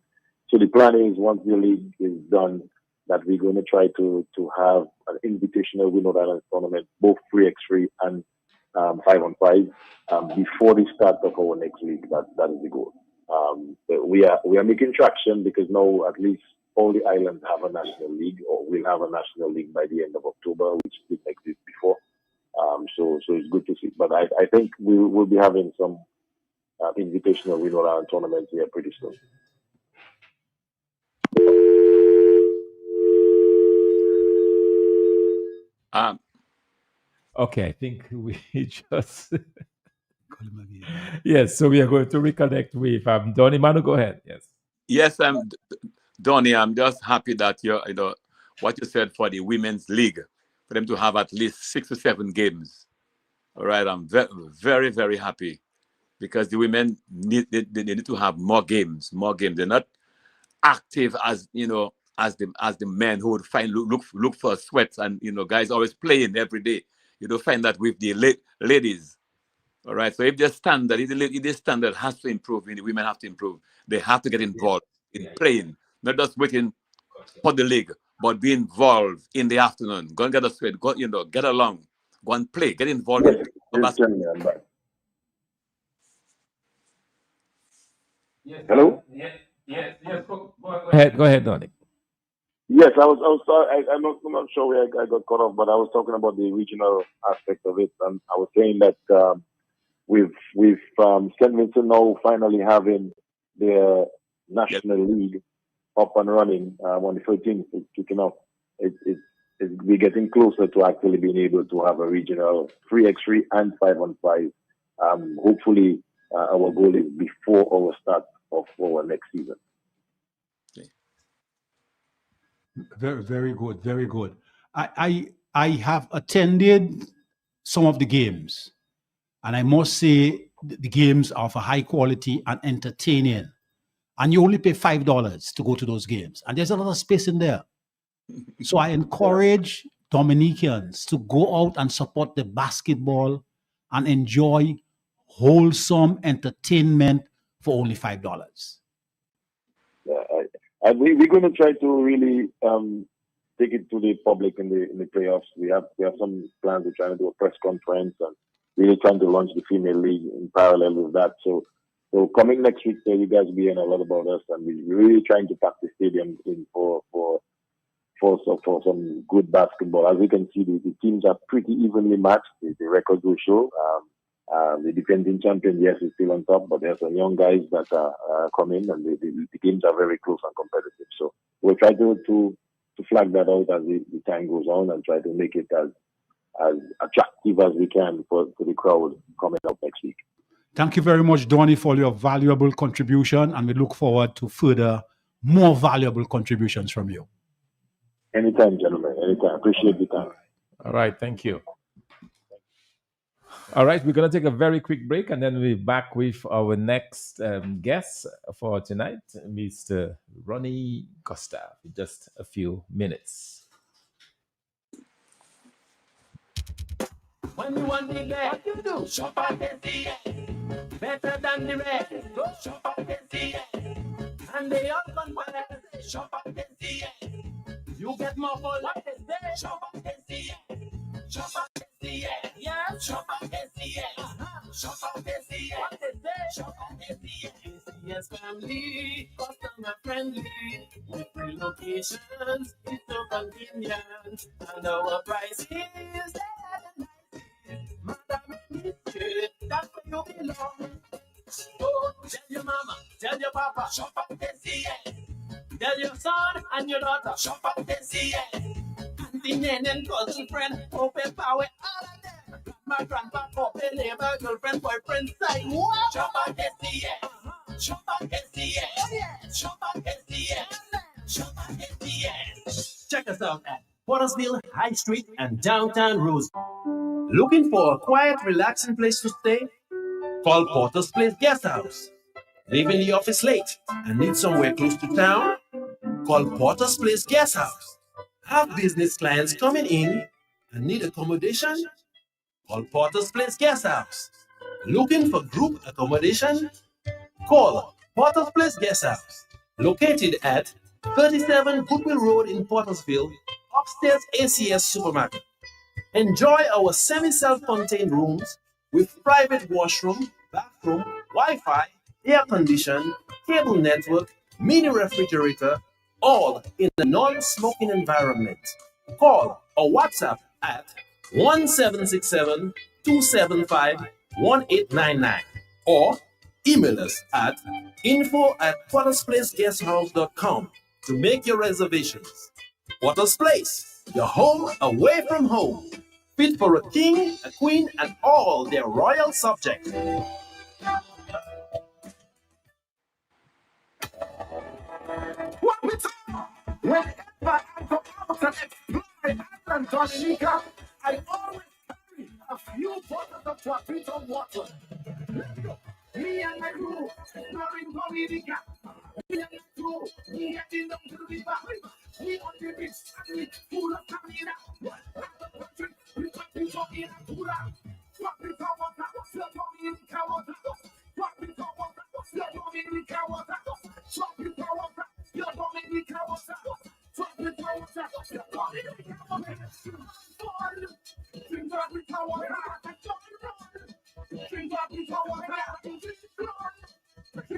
So the plan is, once the league is done, that we're going to try to have an invitational Windward Island tournament, both 3x3 and 5-on-5, before the start of our next league. That is the goal. We are making traction because now at least all the islands have a national league, or will have a national league by the end of October, which didn't exist before. So it's good to see. But I think we will be having some invitational Windward Island tournaments here pretty soon. Okay, I think we just yes. So we are going to reconnect with Donny. Manu, go ahead. Yes, Donny. I'm just happy that what you said for the women's league, for them to have at least 6 or 7 games. All right, I'm very, very happy because the women need to have more games. They're not active as as the men who would look for sweats, and guys always playing every day. You don't find that with the ladies. All right. So if their standard has to improve, the women have to improve. They have to get involved in playing, not just waiting for the league, but be involved in the afternoon. Go and get a sweat. Go, get along. Go and play. Get involved in basketball. Hello. Yes. Go ahead, Donny. Yes, I was sorry. I'm not sure where I got cut off, but I was talking about the regional aspect of it, and I was saying that with St. Vincent now finally having their national league up and running on the 13th, it's kicking off. We're getting closer to actually being able to have a regional 3x3 and 5-on-5. Hopefully, our goal is before our start of our next season. Very, very good. Very good. I have attended some of the games, and I must say the games are of a high quality and entertaining. And you only pay $5 to go to those games, and there's a lot of space in there. So I encourage Dominicans to go out and support the basketball and enjoy wholesome entertainment for only $5. And we're going to try to really take it to the public in the playoffs. We have some plans. We're trying to do a press conference and really trying to launch the female league in parallel with that. So So coming next week, you guys will be hearing a lot about us, and we're really trying to pack the stadium in for some good basketball. As you can see, the teams are pretty evenly matched. The records will show. The defending champion, yes, is still on top, but there's some young guys that are coming, and the games are very close and competitive. So we'll try to flag that out as the time goes on and try to make it as attractive as we can for the crowd coming up next week. Thank you very much, Donnie, for your valuable contribution, and we look forward to further more valuable contributions from you. Anytime, gentlemen. Anytime. Appreciate the time. All right. Thank you. All right. We're going to take a very quick break, and then we'll be back with our next guest for tonight, Mr. Ronnie Gustav, in just a few minutes. When you want the best, you do shop at SCN. Better than the rest, go shop at SCN. And they all compare, shop at SCN. You get more for what they say, shop at SCN. Shop at SCN, yeah, shop at SCN. Shop at SCN, what they say, shop at SCN. SCN's family, customer friendly. With free locations, it's so convenient. And our price is that's where you belong. Oh, tell your mama, tell your papa, shop at SCN. Tell your son and your daughter, shop at SCN. Auntie, and cousin, friend, open power, all of them. My grandpa, open neighbor, girlfriend, boyfriend, say what? Shop at SCN. Shop at SCN. Shop at SCN. Shop at SCN. Check us out at Pottersville High Street and downtown Roseville. Looking for a quiet, relaxing place to stay? Call Porter's Place Guest House. Leaving the office late and need somewhere close to town? Call Porter's Place Guest House. Have business clients coming in and need accommodation? Call Porter's Place Guest House. Looking for group accommodation? Call Porter's Place Guest House. Located at 37 Goodwill Road in Portersville, upstairs ACS Supermarket. Enjoy our semi-self-contained rooms with private washroom, bathroom, Wi-Fi, air condition, cable network, mini refrigerator, all in a non-smoking environment. Call or WhatsApp at 1767-275-1899 or email us at info@pottersplaceguesthouse.com to make your reservations. Potter's Place, your home away from home. Fit for a king, a queen, and all their royal subjects. What we talk? Whenever I go out and explore Island Dominica, I always carry a few bottles of Trapito water. Me and my crew, exploring Dominica. Me and my crew, we heading down to the river. We on the beach, and we full of stamina. We Trapito in a cooler. Trapito water, your Dominica water. Trapito water, your Dominica water. Trapito water, your Dominica water. Trapito water, your Dominica water. Drink Trapito water,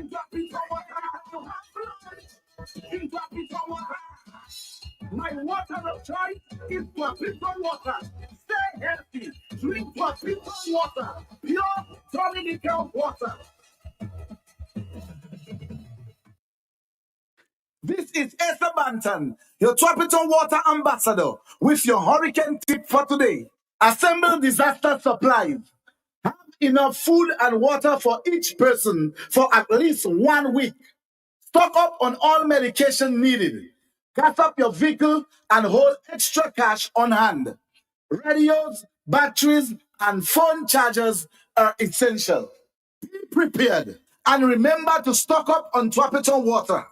drink Trapito water. My water of choice is Trapito water. Stay healthy. Drink Trapito water. Pure Dominican water. This is Asa Banton, your Trapito water ambassador, with your hurricane tip for today. Assemble disaster supplies. Have enough food and water for each person for at least 1 week. Stock up on all medication needed. Gas up your vehicle and hold extra cash on hand. Radios, batteries, and phone chargers are essential. Be prepared and remember to stock up on Trapito water.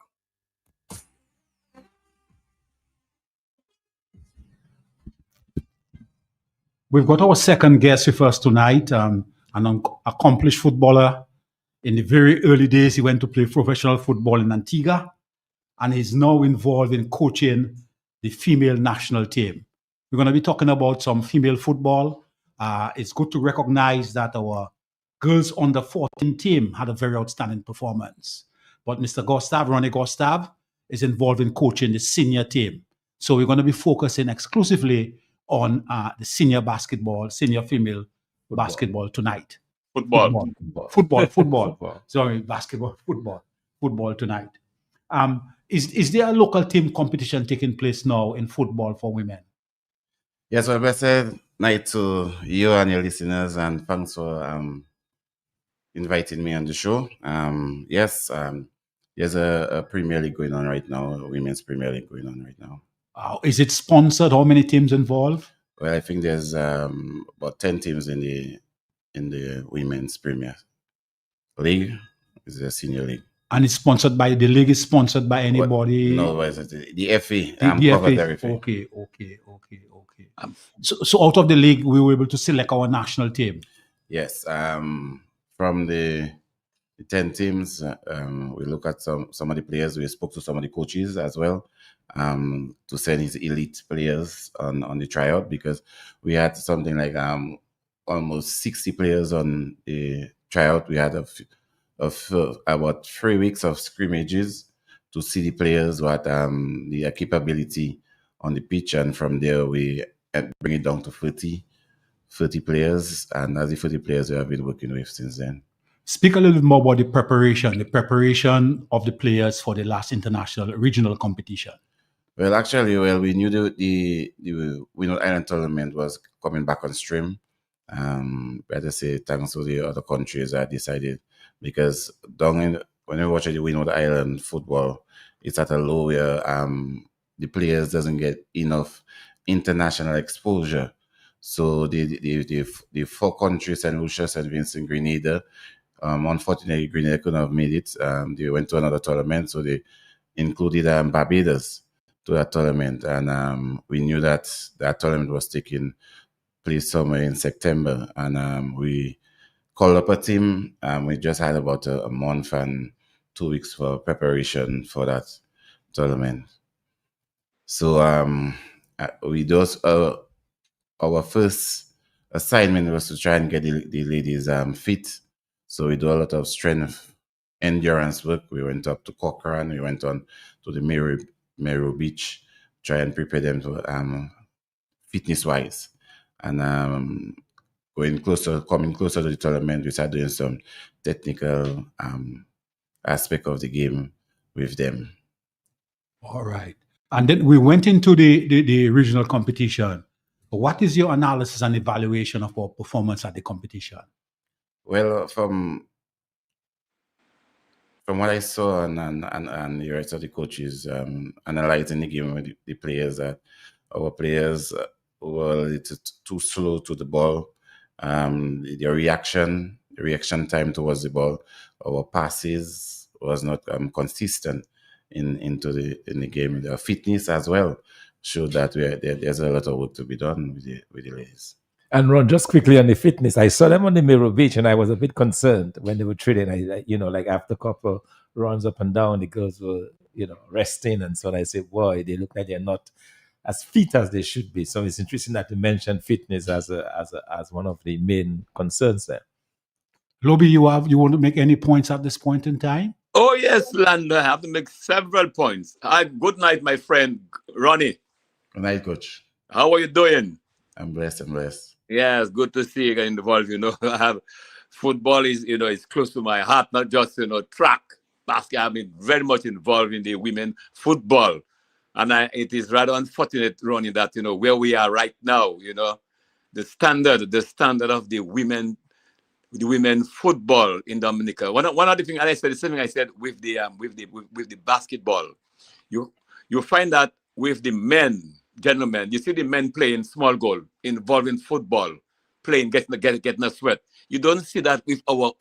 We've got our second guest with us tonight, an accomplished footballer. In the very early days, he went to play professional football in Antigua, and he's now involved in coaching the female national team. We're going to be talking about some female football. It's good to recognize that our girls under 14 team had a very outstanding performance. But Mr. Gustav, Ronnie Gustav, is involved in coaching the senior team. So we're going to be focusing exclusively on the senior basketball, senior female basketball tonight. Football. Football. Sorry, basketball, football tonight. Is there a local team competition taking place now in football for women? Yes, well, blessed night to you and your listeners, and thanks for inviting me on the show. Yes, there's a Premier League going on right now, a Women's Premier League going on right now. Is it sponsored? How many teams involved? Well, I think there's about 10 teams in the Women's Premier League. It's a senior league. And it's sponsored by, the league is sponsored by anybody? No, it's the FA. The covered FA. everything. Okay. So out of the league, we were able to select our national team. Yes. From the 10 teams, we look at some of the players. We spoke to some of the coaches as well, to send his elite players on the tryout, because we had something like almost 60 players on the tryout. We had about 3 weeks of scrimmages to see the players, what their capability on the pitch, and from there we bring it down to 30 players, and that's the 30 players we have been working with since then. Speak a little bit more about the preparation of the players for the last international regional competition. Well, actually, we knew the Windward Island tournament was coming back on stream. Better say thanks to the other countries that decided, because when you watch the Windward Island football, it's at a low where the players doesn't get enough international exposure. So the 4 countries, St. Lucia, St. Vincent, Grenada, unfortunately Grenada couldn't have made it. They went to another tournament, so they included Barbados to that tournament, and we knew that tournament was taking place somewhere in September, and we called up a team. We just had about a month and 2 weeks for preparation for that tournament. So we just our first assignment was to try and get the ladies fit. So we do a lot of strength endurance work. We went up to Cochrane, we went on to the Mero Beach, try and prepare them to fitness wise. And coming closer to the tournament, we started doing some technical aspect of the game with them. All right. And then we went into the regional competition. What is your analysis and evaluation of our performance at the competition? Well, from what I saw and the rest of the coaches analyzing the game with the players, that our players were a little too slow to the ball. The reaction time towards the ball, our passes was not consistent in the game. The fitness as well showed that there's a lot of work to be done with the ladies. And Ron, just quickly on the fitness, I saw them on the Mero Beach, and I was a bit concerned when they were training. Like after a couple runs up and down, the girls were, resting, and so on. I said, boy, they look like they're not as fit as they should be. So it's interesting that you mentioned fitness as one of the main concerns there. Lobby, you want to make any points at this point in time? Oh yes, Lando, I have to make several points. Good night, my friend Ronnie. Good night, Coach. How are you doing? I'm blessed. Yes, good to see you get involved. Football is, is close to my heart, not just, track, basket. I've been very much involved in the women football. And it is rather unfortunate, Ronnie, that, where we are right now, the standard of the women football in Dominica. One of the things, and I said the same thing I said with the basketball. You find that with the men, gentlemen, you see the men playing small goal, involved in football, playing, getting a sweat. You don't see that with our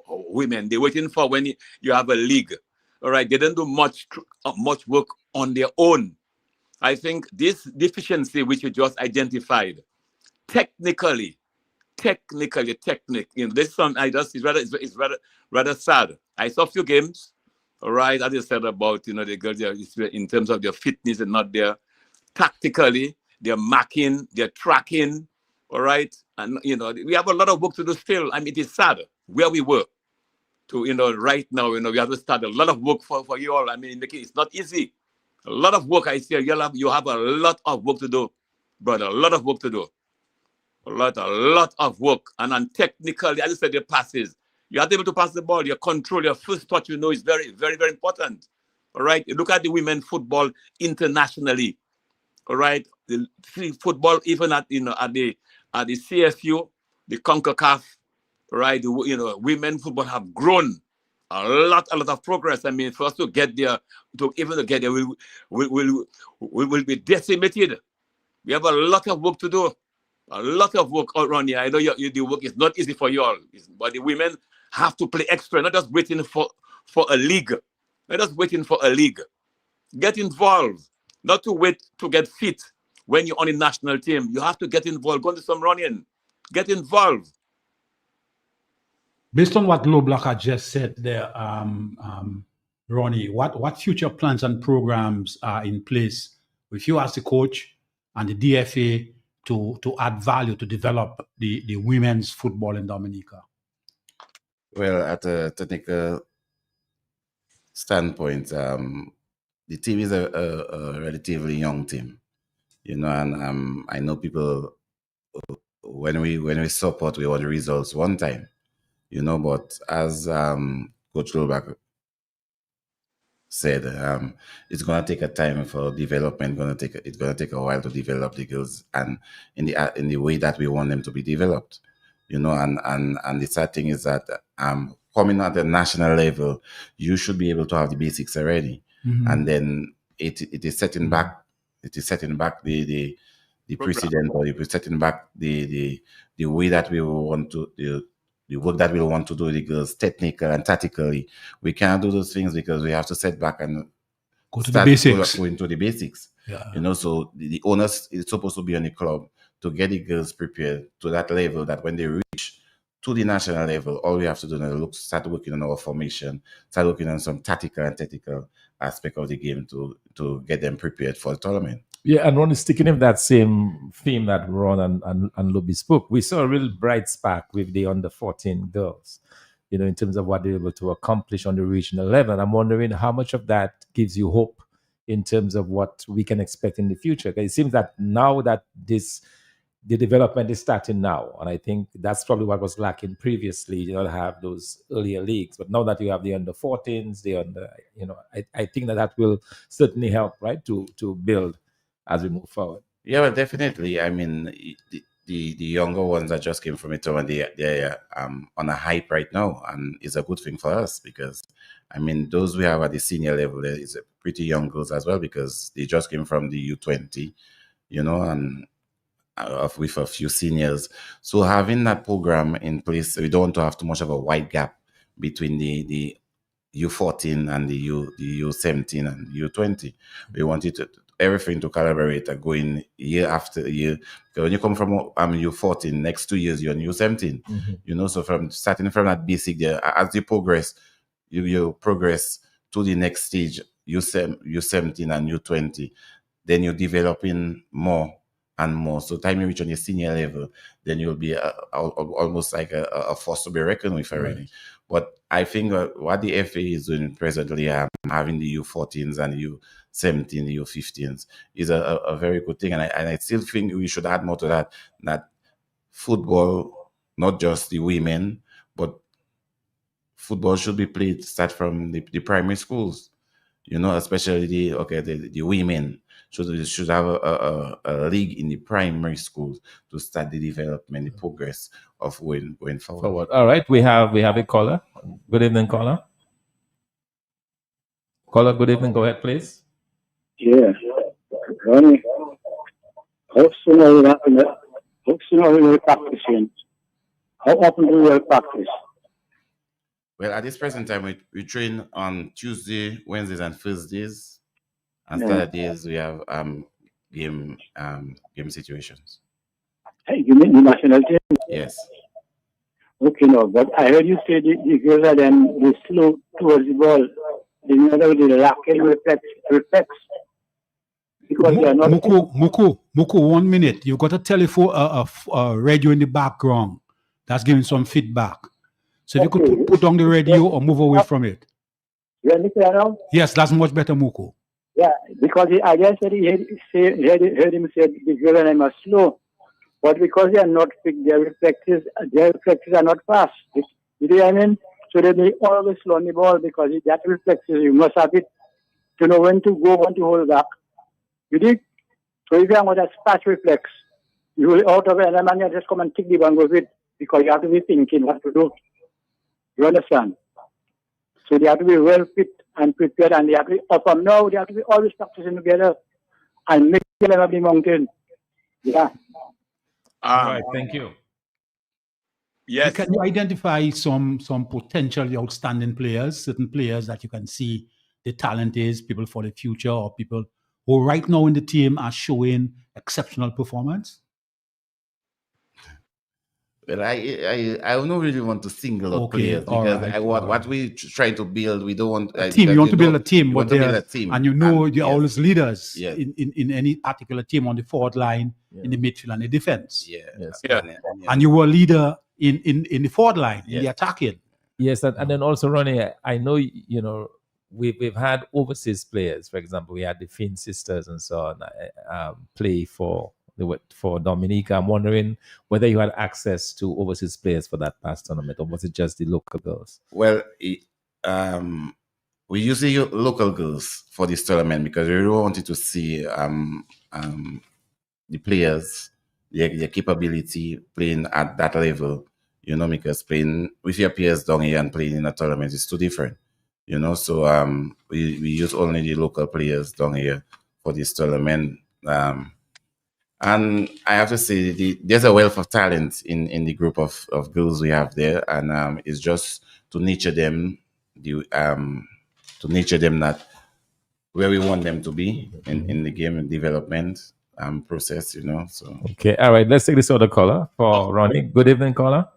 women. They're waiting for when you have a league. All right, they don't do much work on their own. I think this deficiency which you just identified, technically, this one is rather sad. I saw a few games, all right, as you said about the girls in terms of their fitness and not their tactically, their marking, their tracking, All right. And, we have a lot of work to do still. I mean, it is sad where we were to, right now, we have to start a lot of work for you all. I mean, it's not easy. A lot of work, I say, you have a lot of work to do, brother, a lot of work to do. A lot of work. And then technically, as I said, your passes. You have to be able to pass the ball. Your control, your first touch, is very, very, very important. All right. You look at the women football internationally. All right. The football, even at the CFU, the CONCACAF, right? Women football have grown a lot of progress. I mean, for us to get there, we'll be decimated. We have a lot of work to do. A lot of work around here. I know the work is not easy for you all, but the women have to play extra, not just waiting for a league. Not just waiting for a league. Get involved, not to wait to get fit when you're on the national team. You have to get involved, go into some running, get involved. Based on what Low Block had just said there, Ronnie, what future plans and programs are in place with you as the coach and the DFA to add value to develop the women's football in Dominica? Well, at a technical standpoint, the team is a relatively young team, and I know people, when we support, we want the results one time, but as Coach Lobach said, it's gonna take a time for development. It's gonna take a while to develop the girls and in the way that we want them to be developed, and the sad thing is that coming at the national level, you should be able to have the basics already, and then it is setting back the precedent, or it is setting back the way that we want to the work that we want to do with the girls, technical and tactically. We can't do those things because we have to set back and go to the basics. Go into the basics. Yeah. So the onus is supposed to be on the club to get the girls prepared to that level, that when they reach to the national level, all we have to do now is start working on our formation, start working on some tactical and technical aspect of the game to get them prepared for the tournament. Yeah, and Ron, sticking in that same theme that Ron and Lobby spoke, we saw a real bright spark with the under-14 girls, in terms of what they were able to accomplish on the regional level. I'm wondering how much of that gives you hope in terms of what we can expect in the future. Because it seems that now that the development is starting now, and I think that's probably what was lacking previously. You don't have those earlier leagues, but now that you have the under-14s, I think that will certainly help, right, to build as we move forward. Yeah, well, definitely. I mean, the younger ones that just came from it, and they're on a hype right now, and it's a good thing for us because, I mean, those we have at the senior level is pretty young girls as well because they just came from the U20, and with a few seniors. So having that program in place, we don't want to have too much of a wide gap between the U14 and the U17 and the U20. We wanted everything to collaborate and going year after year. Because when you come from U14, next 2 years you're on U17. So from starting from that basic there, as you progress, you progress to the next stage, U17 and U20. Then you're developing more and more. So time you reach on your senior level, then you'll be almost like a force to be reckoned with already. Right. But I think what the FA is doing presently, having the U14s and the U17, the U15s, is a very good thing. And I still think we should add more to that football, not just the women, but football should be played start from the primary schools, especially the women. Should have a league in the primary schools to start the development, the progress of going forward. All right, we have a caller. Good evening, caller. Caller, good evening. Go ahead, please. Yeah, Ronnie. How soon are we practicing? How often do we practice? Well, at this present time, we train on Tuesday, Wednesdays, and Thursdays. And Saturdays we have game situations. Hey, you mean the national team? Yes. Okay, no, but I heard you say the girls are then they slow towards the ball. They lack reflex. because they are not. Muku, 1 minute. You've got a telephone, a radio in the background that's giving some feedback. So if you could put down the radio or move away from it. You understand now? Yes, that's much better, Muku. Yeah, because I just said he heard him say the girl are slow, but because they are not quick, their reflexes are not fast. You know what I mean? So they may always slow on the ball because that reflexes you must have it to know when to go, when to hold back. You did? So if you have that fast reflex, you will out of it, and the man just come and take the ball with it because you have to be thinking what to do. You understand? So they have to be well fit and prepared, and they have to be up and now. They have to be always practicing together and make them up the mountain. Yeah. All right, thank you. Yes. Can you identify some potentially outstanding players, certain players that you can see the talent is, people for the future, or people who right now in the team are showing exceptional performance? Well, I don't really want to single out Okay, players all because right, what we try to build, we don't want a team. You want to build a team, you want but to build there- a team, and you know you're yes, always leaders yes, in any particular team on the forward line, in the midfield and the defense. yeah, Yeah. And you were a leader in the forward line, in the attacking. Yes, and then also, Ronnie, I know we've had overseas players. For example, we had the Finn sisters and so on play for Dominica. I'm wondering whether you had access to overseas players for that past tournament, or was it just the local girls? Well, we usually use local girls for this tournament because we really wanted to see the players, their capability playing at that level. Because playing with your peers down here and playing in a tournament is too different. So we use only the local players down here for this tournament. And I have to say, there's a wealth of talent in the group of girls we have there, and it's just to nurture them, that where we want them to be in the game and development process. So Okay, all right. Let's take this other caller for Ronnie. Good evening, caller.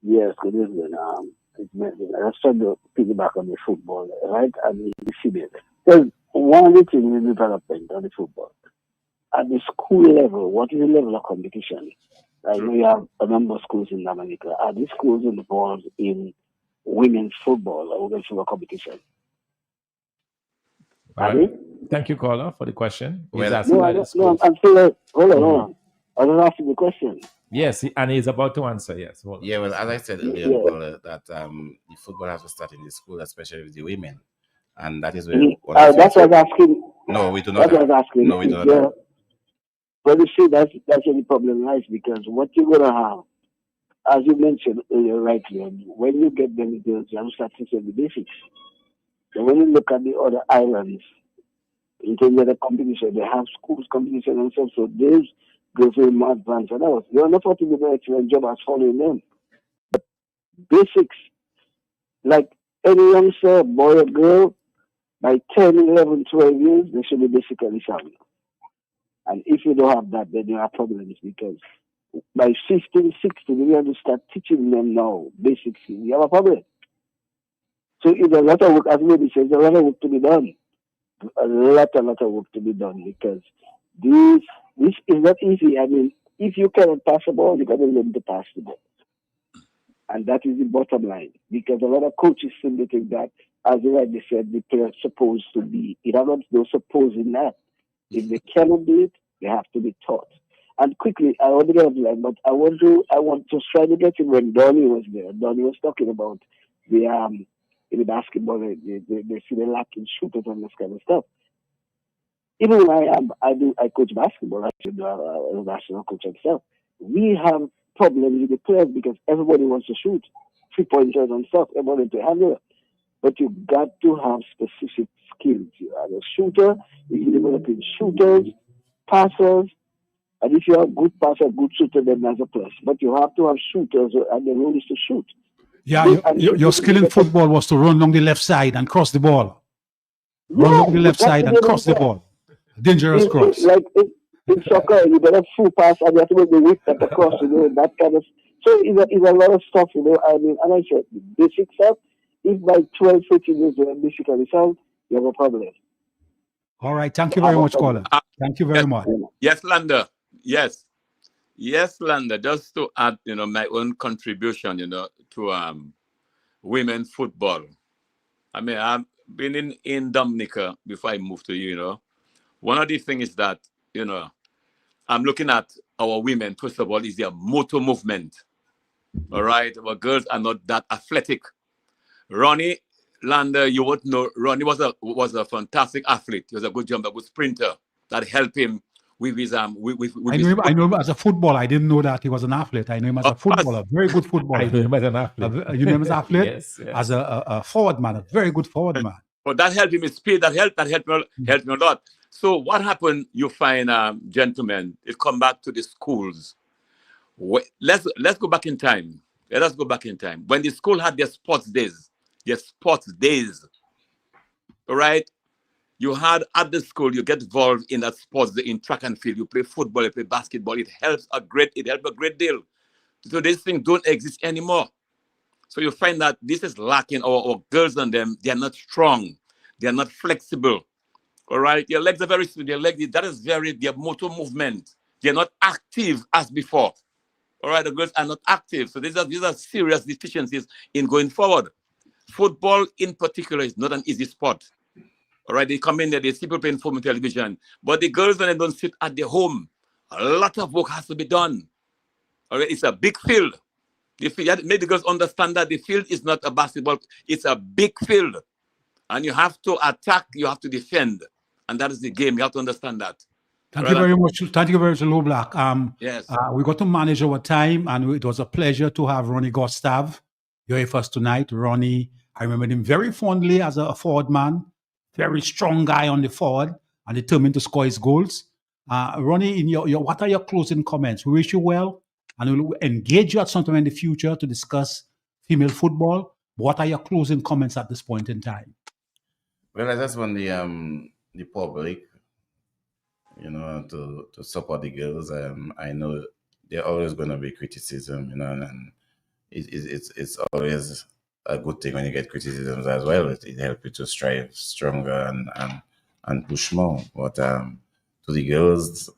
Yes, good evening. I started to piggyback on the football, right? I mean, the female. There's one of the things in development on the football. At the school level, what is the level of competition? I know you have a number of schools in Dominica. Are these schools involved in women's football or women's football competition? All right. Thank you, caller, for the question. He's asking No, about the I'm schools. still, hold on. I was asking the question. Yes, and he's about to answer. Yes. Hold on. yeah, well, as I said earlier, Yeah. Paul, that the football has to start in the school, especially with the women, and that is where That's what I was asking. No, we do not. That's what I was asking. No, we do not. Yeah. But you see, that's where the problem lies, because what you're going to have, as you mentioned earlier, rightly, when you get them girls, you have to start teaching the basics. So when you look at the other islands, in terms of the competition, they have schools competition and stuff, so these girls are more advanced than ours. You're not going to do an excellent job as following them. But basics, like any youngster, boy or girl, by 10, 11, 12 years, they should be basically sound. And if you don't have that, then you have problems, because by 15, 16, you have to start teaching them now, basics. You have a problem. So it's a lot of work, as maybe says, a lot of work to be done. A lot of work to be done, because this is not easy. I mean, if you cannot pass the ball, you got to learn to pass the ball. And that is the bottom line, because a lot of coaches simply think that, as you rightly said, the player is supposed to be. It has no supposing that. If they cannot do it, they have to be taught. And quickly, I want to get off the line, but I want to try to get in when Donnie was there. Donnie was talking about in the basketball, they see the lack in shooters and this kind of stuff. Even when I coach basketball, I should do a national coach myself. We have problems with the players because everybody wants to shoot 3-pointers and stuff. Everybody to handle it. But you got to have specific skills. You are a shooter, you develop in shooters, passers, and if you are a good passer, good shooter, then that's a plus. But you have to have shooters, and the role is to shoot. Yeah, your skill in football was to run along the left side and cross the ball. Run along the left side and cross the ball. Dangerous cross. Like in soccer, you got a full pass and you have to make the whip at the cross, that kind of. So it's a lot of stuff, I mean, and I said, basic stuff. If by 12, 15 years you have basically sound, you have a problem. All right. Thank you very much, caller. Thank you very much. Yes, Lander. Yes. Yes, Lander. Just to add, my own contribution, to women football. I mean, I've been in Dominica before I moved to you, One of the things is that, I'm looking at our women, first of all, is their motor movement. All right. Our girls are not that athletic. Ronnie Lander, you would know, Ronnie was a fantastic athlete. He was a good jumper, good sprinter. That helped him with his with I know him as a footballer. I didn't know that he was an athlete. I know him as a footballer, very good footballer. I know him as an athlete. You know him as an athlete? Yes. As a forward man, a very good forward man. But that helped him with speed. That helped me a lot. So what happened? You find, gentlemen, it come back to the schools. Let's go back in time. Let us go back in time when the school had their sports days. All right. You had at the school, you get involved in that sports, in track and field. You play football, you play basketball. It helps a great deal. So these things don't exist anymore. So you find that this is lacking. Our girls and them, they are not strong. They are not flexible. All right. Your legs are very smooth. That is their motor movement. They are not active as before. All right. The girls are not active. So these are serious deficiencies in going forward. Football in particular is not an easy sport. All right, they come in there, they see people playing football on television. But the girls, when they don't sit at their home, a lot of work has to be done. All right, it's a big field. Make the girls understand that the field is not a basketball, it's a big field. And you have to attack, you have to defend. And that is the game. You have to understand that. Thank you very much. Thank you very much, Low Black. Yes. We got to manage our time, and it was a pleasure to have Ronnie Gustav here with us tonight. Ronnie, I remember him very fondly as a forward man. Very strong guy on the forward and determined to score his goals. Ronnie, in what are your closing comments? We wish you well and we'll engage you at some time in the future to discuss female football. What are your closing comments at this point in time? Well, I just want the public, to support the girls. I know there's always going to be criticism, and it's always a good thing when you get criticisms as well. It helps you to strive stronger and push more. But to the girls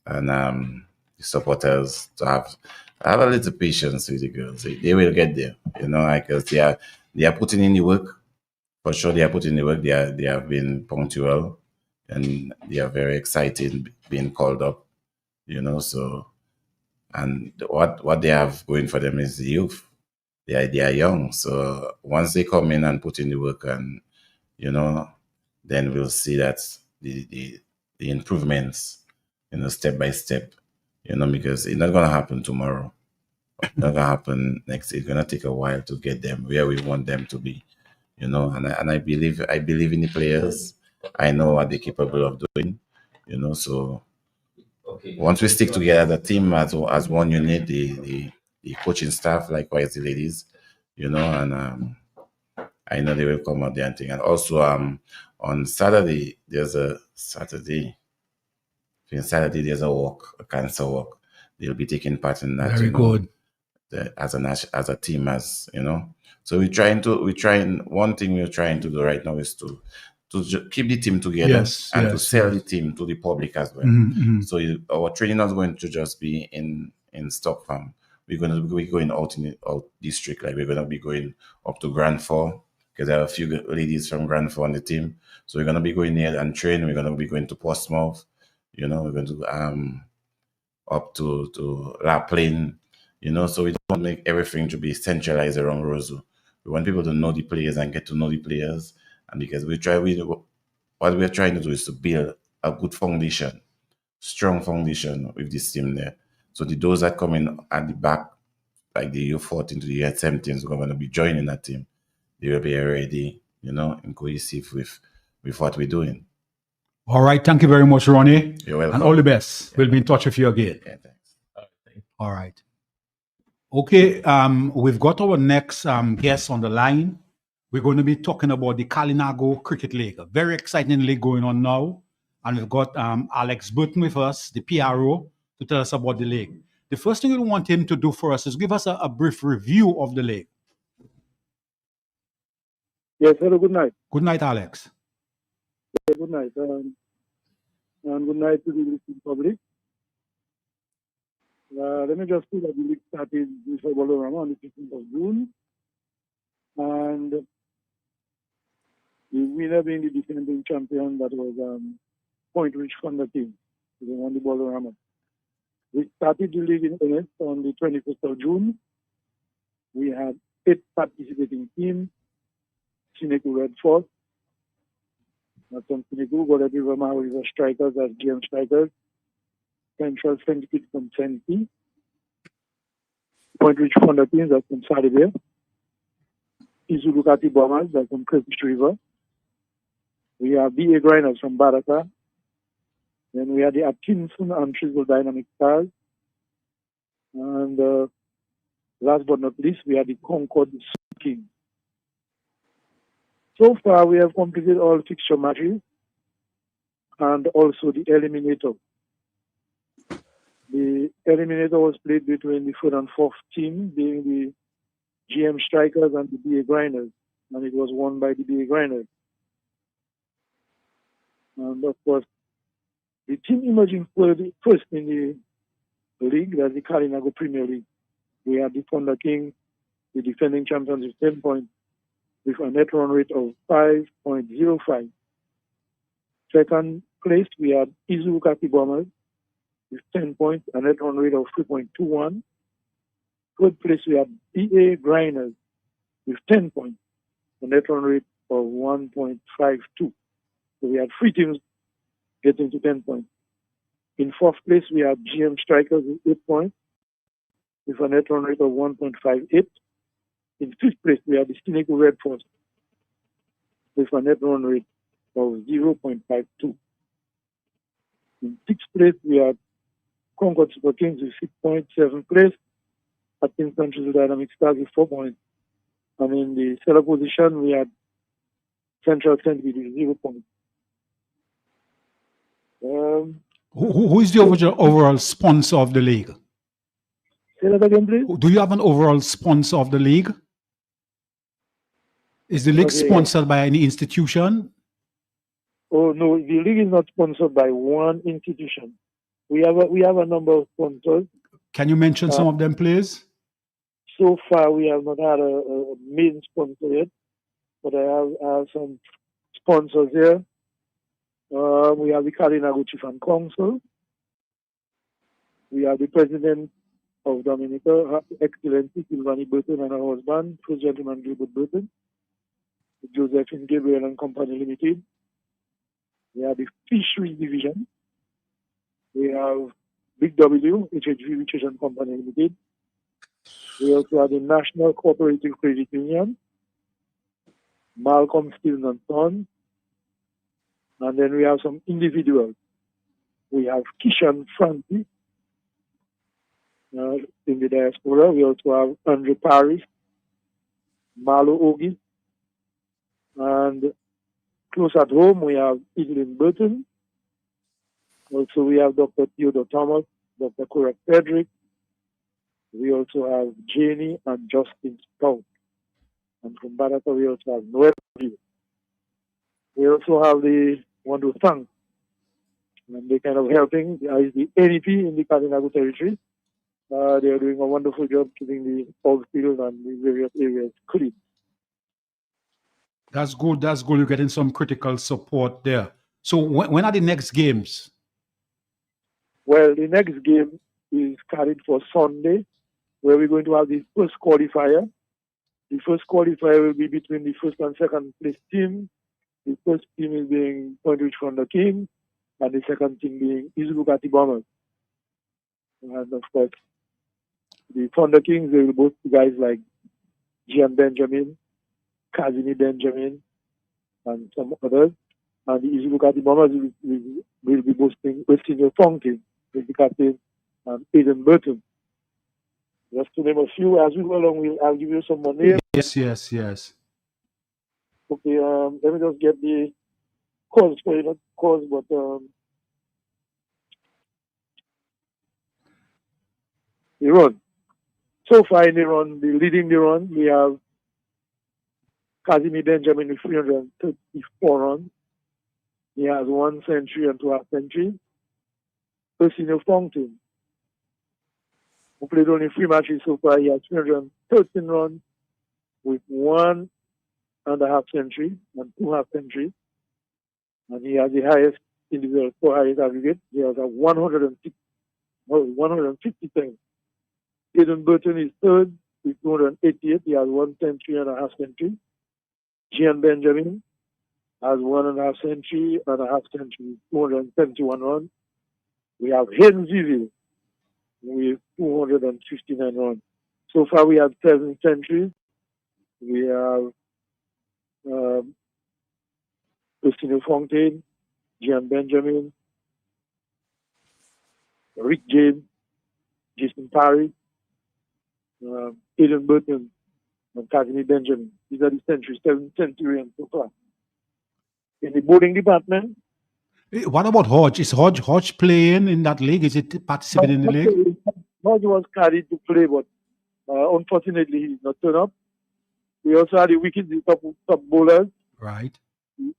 and the supporters, to have a little patience with the girls. They will get there, because they are putting in the work. For sure, they are putting in the work. They have been punctual, and they are very excited being called up. So, and what they have going for them is the youth. They are young, so once they come in and put in the work, and then we'll see that the improvements, step by step, because it's not gonna happen tomorrow. It's not gonna happen next. It's gonna take a while to get them where we want them to be, And I believe in the players. I know what they're capable of doing, So once we stick together as a team, as one unit, the coaching staff, likewise the ladies, and I know they will come out there and thing. And also on Saturday, there's a walk, a cancer walk. They'll be taking part in that. Very good. As a team, So one thing we're trying to do right now is to keep the team together to sell the team to the public as well. Mm-hmm. So our training is going to just be in Stockfarm. We're going to be going out district, like we're going to be going up to Grand Fort, because there are a few ladies from Grand Fort on the team. So we're going to be going there and train. We're going to be going to Portsmouth. We're going to up to La Plaine. So we don't make everything to be centralized around Roseau. We want people to know the players and get to know the players. And because what we're trying to do is to build a good foundation, strong foundation with this team there. So those that come in at the back, like the U14 to the U17s, who are going to be joining that team, they will be ready, and cohesive with what we're doing. All right. Thank you very much, Ronnie. You're welcome. And all the best. Yeah. We'll be in touch with you again. Yeah, thanks. All right. Okay. We've got our next guest on the line. We're going to be talking about the Kalinago Cricket League, a very exciting league going on now. And we've got Alex Burton with us, the PRO, to tell us about the league. The first thing we want him to do for us is give us a brief review of the league. Yes, hello, good night. Good night, Alex. Yeah, good night. and good night to the listening public. Let me just say that the league started with Bolorama on the 15th of June, and the winner being the defending champion, that was Point Rich Thunder King. They won the Bolorama. We started the league in earnest on the 21st of June. We had 8 participating teams. Senegal Red Force. From Senegal, Godet River Mahou River Strikers as GM Strikers. Central St. Kitts from Tennessee. Point Rich Thunder Kings, that's from Saturday. Izulukati Bombers, that's from Kirkfish River. We have BA Grinders from Baraka. Then we have the Atkinson and Thistle Dynamic Stars. And last but not least, we have the Concord Kings. So far, we have completed all fixture matches and also the eliminator. The eliminator was played between the 3rd and 4th team, being the GM Strikers and the BA Grinders, and it was won by the BA Grinders. And of course, the team emerging first in the league, that's the Kalinago Premier League. We have the Thunder King, the defending champions with 10 points, with a net run rate of 5.05. Second place, we have Izulukati Bombers with 10 points, a net run rate of 3.21. Third place, we have BA Grinders with 10 points, a net run rate of 1.52. So we had 3 teams getting to 10 points. In 4th place, we have GM Strikers with 8 points, with a net run rate of 1.58. In 5th place, we have the Senegal Red Force with a net run rate of 0.52. In 6th place, we have Concord Super Kings with 6 points. 7th place, Atkinson Thistle Dynamic Stars with 4 points. And in the cellar position, we had Central St. with 0 points. Who is the overall sponsor of the league? Say that again, please. Do you have an overall sponsor of the league? Is the league sponsored by any institution? Oh no, the league is not sponsored by one institution. We have a number of sponsors. Can you mention some of them, please? So far, we have not had a main sponsor yet, but I have some sponsors here. We have the Kalinago Chief and Council. We have the President of Dominica, Her Excellency Sylvanie Burton and her husband, First Gentleman Gilbert Burton, Josephine Gabriel and Company Limited. We have the Fisheries Division. We have Big W, HHV Research and Company Limited. We also have the National Cooperative Credit Union, Malcolm Stevens and Sons. And then we have some individuals. We have Kishan Francis in the diaspora. We also have Andre Paris, Marlo Ogi, and close at home we have Evelyn Burton. Also we have Dr. Theodore Thomas, Dr. Cora Frederick. We also have Janie and Justin Stout. And from Baraka we also have Noel. We also have the one to thank, and they're kind of helping the NEP in the Kalinago territory. They are doing a wonderful job keeping the ball field and the various areas clean. That's good. That's good. You're getting some critical support there. So when are the next games? Well, the next game is carried for Sunday, where we're going to have the first qualifier. The first qualifier will be between the first and second place team. The first team is being Point Rich Thunder King, and the second team being Izulukati Bombers. And of course, the Thunder Kings, they will both be guys like Gian Benjamin, Kazimi Benjamin, and some others. And the Izulukati Bombers will be boasting West Indian Funky with the captain, Aidan Burton. Just to name a few, as we go along, I'll give you some more names. Yes. Okay, let me just get the cause for it, not cause, but the run. So far in the run, leading the run, we have Kazimi Benjamin with 334 runs. He has 1 century and 2 half centuries. Ursino Fountain, who played only 3 matches so far, he has 313 runs with 1.5 century and 2 half centuries. And he has the highest individual score, highest aggregate. He has a 157. Aiden Burton is third with 288. He has 1 century and a half century. Gian Benjamin has 1.5 century and a half century, 271 runs. We have Hayden Zivil with 259 runs. So far, we have 7 centuries. We have Christina Fontaine, Gian Benjamin, Rick James, Jason Parry, Aiden Burton, and Casimir Benjamin. These are the centuries, 7 centurions so far. In the bowling department, What about Hodge? Is Hodge playing in that league? Is it participating in the league? Hodge was carried to play, but unfortunately he did not turn up. We also had the wicked top bowlers. Right.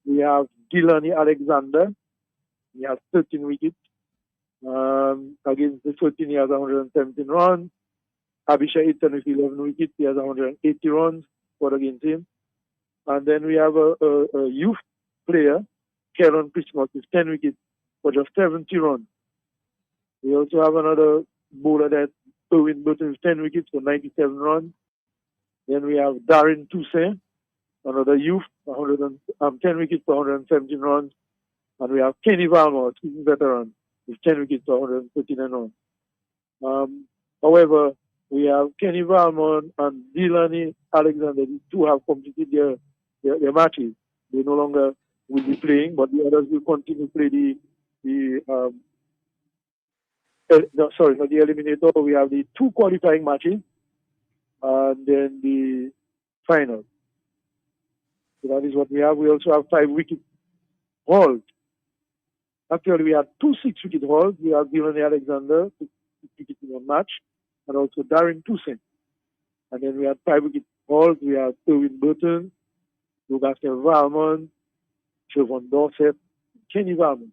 We have Delaney Alexander. He has 13 wickets. Against the 13, he has 117 runs. Abhishek Eaton with 11 wickets. He has 180 runs for against him. And then we have a youth player, Karen Christmas, with 10 wickets for just 70 runs. We also have another bowler, that Erwin Burton, with 10 wickets for 97 runs. Then we have Darren Toussaint, another youth, 10 wickets for 117 runs. And we have Kenny Valmore, season veteran, with 10 wickets for 139 runs. However, we have Kenny Valmore and Delaney Alexander. These two have completed their matches. They no longer will be playing, but the others will continue to play not the eliminator. We have the 2 qualifying matches and then the final. So that is what we have. We also have 5 wicket hauls. Actually, we have 2 6-wicket hauls. We have Delaney Alexander, 6 wickets in 1 match, and also Darren Toussaint. And then we have 5 wicket hauls. We have Erwin Burton, Lucas Valmont, Siobhan Dorset, Kenny Valmont.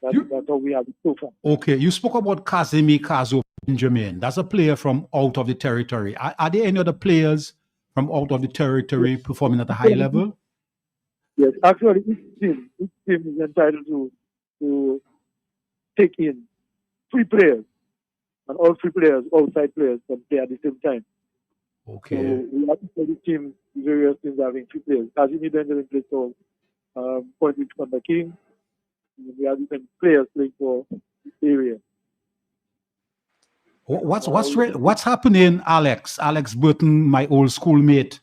That's how we have it so far. Okay, you spoke about Casimir Kazo Benjamin. That's a player from out of the territory. Are there any other players from out of the territory performing at a high level? Yes, actually, each team is entitled to take in 3 players, and all 3 players, outside players, can play at the same time. Okay. So we have the team, various teams having 3 players. Casimir Benjamin plays for Point Rich Thunder King. We have different players playing for the area. What's happening, Alex? Alex Burton, my old schoolmate.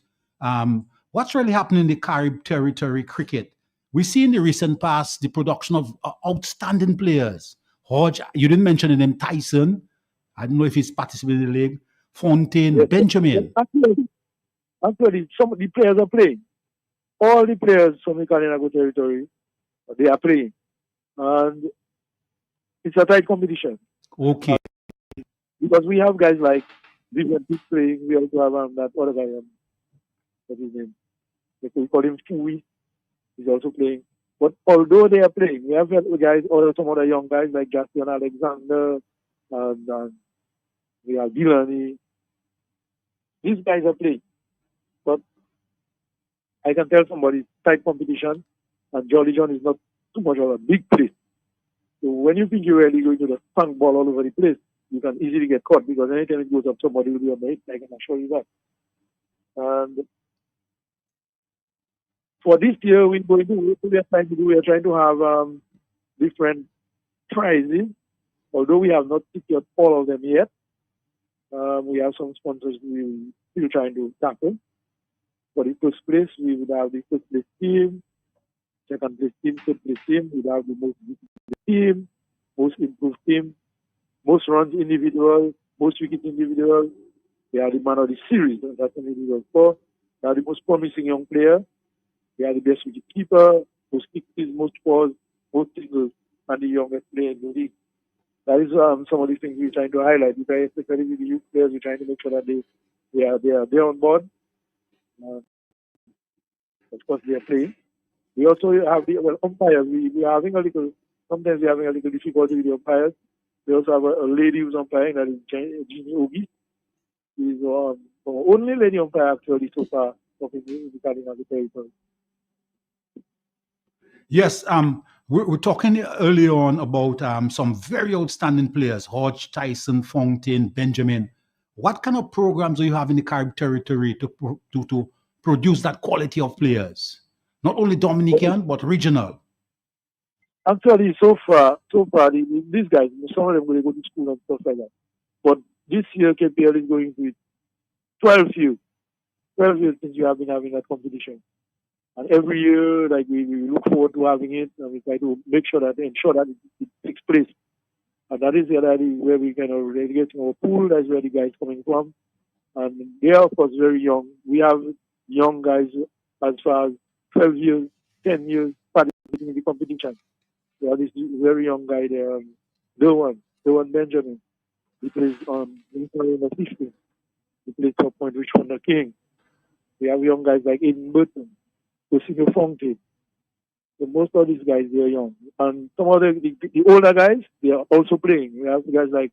What's really happening in the Carib territory cricket? We see in the recent past the production of outstanding players. Hodge, you didn't mention the name Tyson. I don't know if he's participating in the league. Fontaine, yes, Benjamin. Actually, some of the players are playing. All the players from the Kalinago territory, they are playing. And it's a tight competition. Okay. Because we have guys like Vivian Pitt playing. We also have that other guy, what's his name? We call him Fui. He's also playing. But although they are playing, we have guys, or some other young guys like Jastian Alexander, and we have Delaney. These guys are playing. But I can tell somebody it's tight competition, and Jolly John is not too much of a big place. So when you think you're really going to the funk ball all over the place, you can easily get caught, because anytime it goes up, somebody will be on the hit. I can assure you that. And for this year, we are trying to have different prizes. Although we have not secured all of them yet, we have some sponsors we're still trying to tackle. For the first place, we would have the first place team, second place team, third place team. We would have the most team, most improved team, most runs individual, most wickets individual. We are the man of the series, and that's an individual score. We are the most promising young player. We are the best wicket keeper, most sixes, most fours, most singles, and the youngest player in the league. That is some of the things we're trying to highlight. Especially with the youth players, we're trying to make sure that they are on board. Of course, they are playing. We also have the umpires. We are having a little. Sometimes we are having a little difficulty with the umpires. We also have a lady who's umpiring, that is Jeannie Ogi. She's the only lady umpire actually so far of the Cardinal territory. Yes, we're talking earlier on about some very outstanding players: Hodge, Tyson, Fountain, Benjamin. What kind of programs do you have in the Caribbean territory to produce that quality of players? Not only Dominican, but regional. Actually, so far, these guys, some of them will go to school and stuff like that. But this year, KPL is going to 12 years. 12 years since you have been having that competition. And every year, like we look forward to having it, and we try to ensure that it takes place. And that is where we kind of relegate our pool. That's where the guys coming from. And they are, of course, very young. We have young guys as far as 12 years, 10 years participating in the competition. We have this very young guy there, Dewan Benjamin. He plays on the 15. He plays top point Richmond the King. We have young guys like Aiden Burton, Osino Fountain. So most of these guys, they are young. And some of the older guys, they are also playing. We have guys like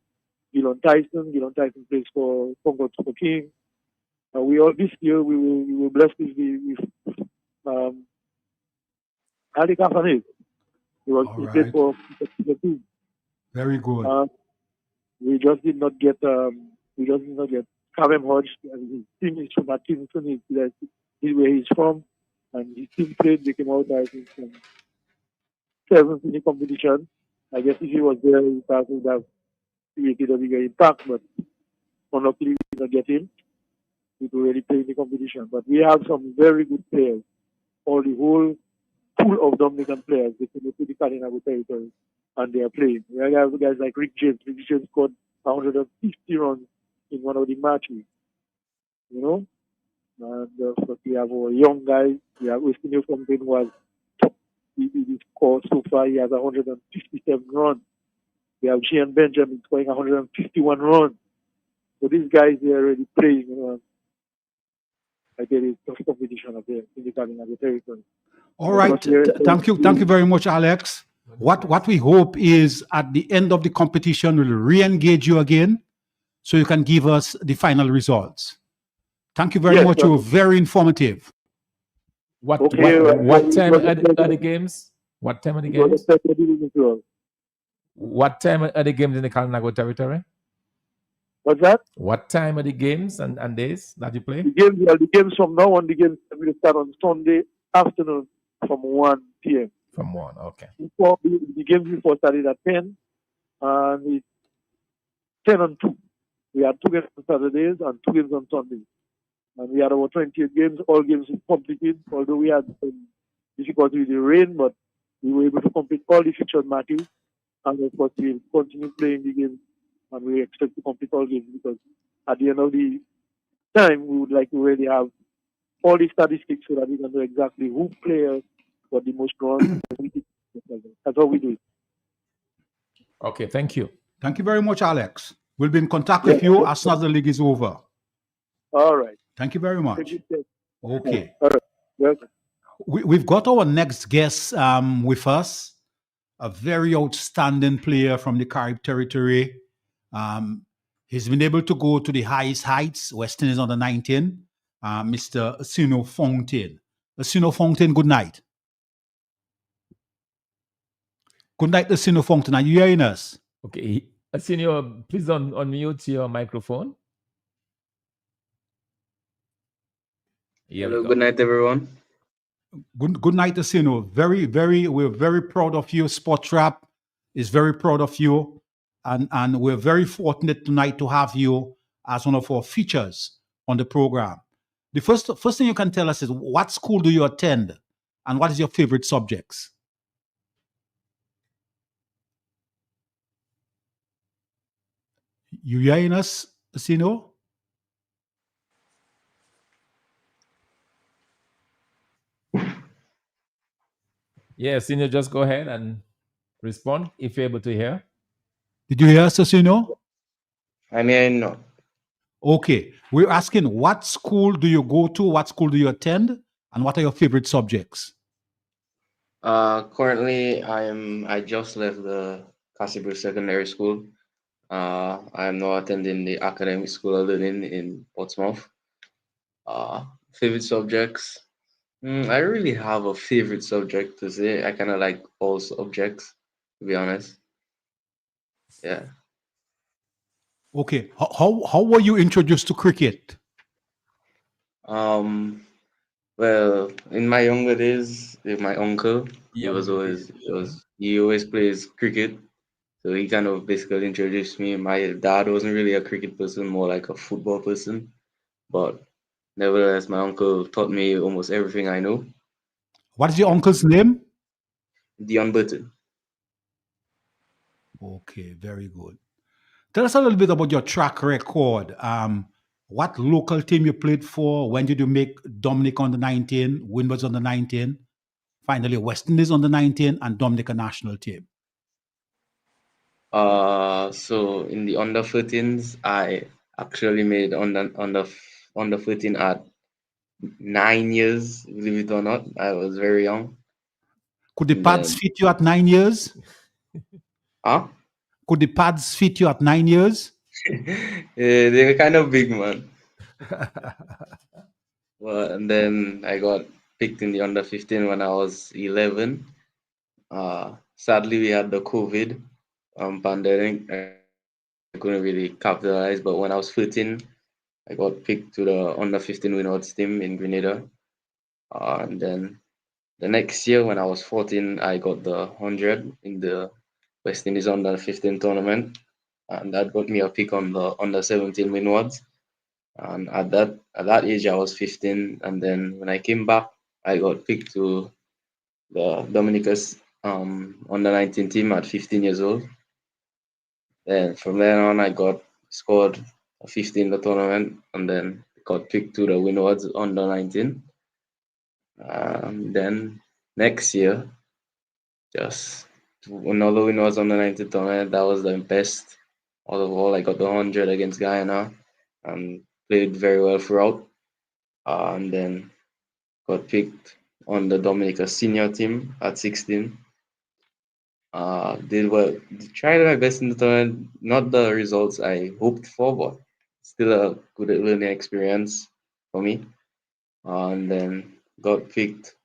Gilon Tyson. Gilon Tyson plays for Congo King. This year we will bless with Ali Kafanet. He played for the team. Very good. We just did not get Kavem Hodge. His team is from Atkinson. He's where he's from. And his team played, they came out, I think, from 7th in the competition. I guess if he was there, he would have created a bigger impact, but unluckily we did not get him. He could really play in the competition. But we have some very good players. The whole pool of Dominican players, they came to the Kalinago territory, and they are playing. We have guys like Rick James. Rick James scored 150 runs in one of the matches. You know? And of course, we have our young guys. We have Osino Fountain, who was top in the score so far. He has 157 runs. We have Gian Benjamin scoring 151 runs. So these guys, they are already playing. You know, like there is tough competition up there in the Kalinago territory. All right. Thank you very much, Alex. What we hope is at the end of the competition, we'll re-engage you again so you can give us the final results. Thank you very much. You were very informative. What time are the games? What time are the games? What time are the games in the Kalinago territory? What's that? What time are the games and days that you play? The games from now on, the games will start on Sunday afternoon from 1 p.m. From 1, okay. The games before started at 10, and it's 10 and 2. We had 2 games on Saturdays and 2 games on Sundays. And we had our 28 games, all games completed, although we had difficulty with the rain, but we were able to complete all the featured matches. And of course, we'll continue playing the games, and we expect to complete all games, because at the end of the time, we would like to really have all the statistics so that we can know exactly who players got the most runs. That's how we do it. Okay, thank you. Thank you very much, Alex. We'll be in contact with you as soon as the league is over. All right. Thank you very much. Okay. All right. Welcome. We've got our next guest with us, a very outstanding player from the Caribbean territory. He's been able to go to the highest heights. Western is under 19. Mr. Osino Fountain. Osino Fountain, good night. Good night, Osino Fountain. Are you hearing us? Okay. Osino, please unmute your microphone. Hello, good night, everyone. Good night, Osino. We're very proud of you. Sports Rap is very proud of you. And we're very fortunate tonight to have you as one of our features on the program. The first thing you can tell us is, what school do you attend and what is your favorite subjects? You hearing us, Osino? Yeah, Osino, just go ahead and respond if you're able to hear. Did you hear us, Osino? I'm hearing now. Okay. We're asking, what school do you go to? What school do you attend? And what are your favorite subjects? Currently, I just left the Cassibur Secondary School. I am now attending the Academic School of Learning in Portsmouth. Favorite subjects? I really have a favorite subject to say. I kind of like all subjects, to be honest. Yeah. Okay. How were you introduced to cricket? Well, in my younger days, with my uncle, he always plays cricket. So he kind of basically introduced me. My dad wasn't really a cricket person, more like a football person. But nevertheless, my uncle taught me almost everything I know. What is your uncle's name? Dion Burton. Okay, very good. Tell us a little bit about your track record. What local team you played for? When did you make Dominic under 19, Windward's under 19, finally West Indies under 19, and Dominica national team? So in the under 13s, I actually made under 13 at 9 years. Believe it or not, I was very young. Could the pads fit you at 9 years? Huh? Could the pads fit you at 9 years? Yeah, they were kind of big, man. Well, and then I got picked in the under 15 when I was 11. Sadly, we had the COVID pandemic. I couldn't really capitalize, but when I was 13, I got picked to the under 15 Windwards team in Grenada. And then the next year, when I was 14, I got the 100 in the West Indies under 15 tournament, and that got me a pick on the under 17 Windwards. And at that age, I was 15, and then when I came back, I got picked to the Dominica's under 19 team at 15 years old. Then from then on, I scored a 50 in the tournament, and then got picked to the Windwards under 19. Then next year, just another Windwards under 19 tournament. That was the best out of all. I got the 100 against Guyana and played very well throughout. And then got picked on the Dominica senior team at 16. Did well, tried my best in the tournament. Not the results I hoped for, but still a good learning experience for me. And then got picked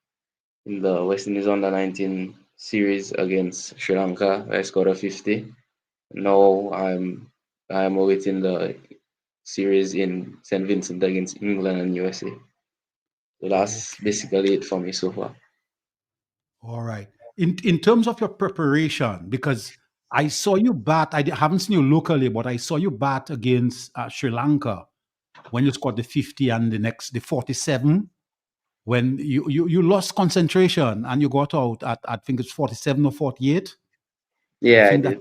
in the West Indies under 19 series against Sri Lanka. I scored a 50. Now I'm awaiting the series in St. Vincent against England and USA. So that's basically it for me so far. All right. In terms of your preparation, because I saw you bat, I haven't seen you locally, but I saw you bat against Sri Lanka when you scored the 50 and the 47, when you lost concentration and you got out at, I think it's 47 or 48. Yeah, I did.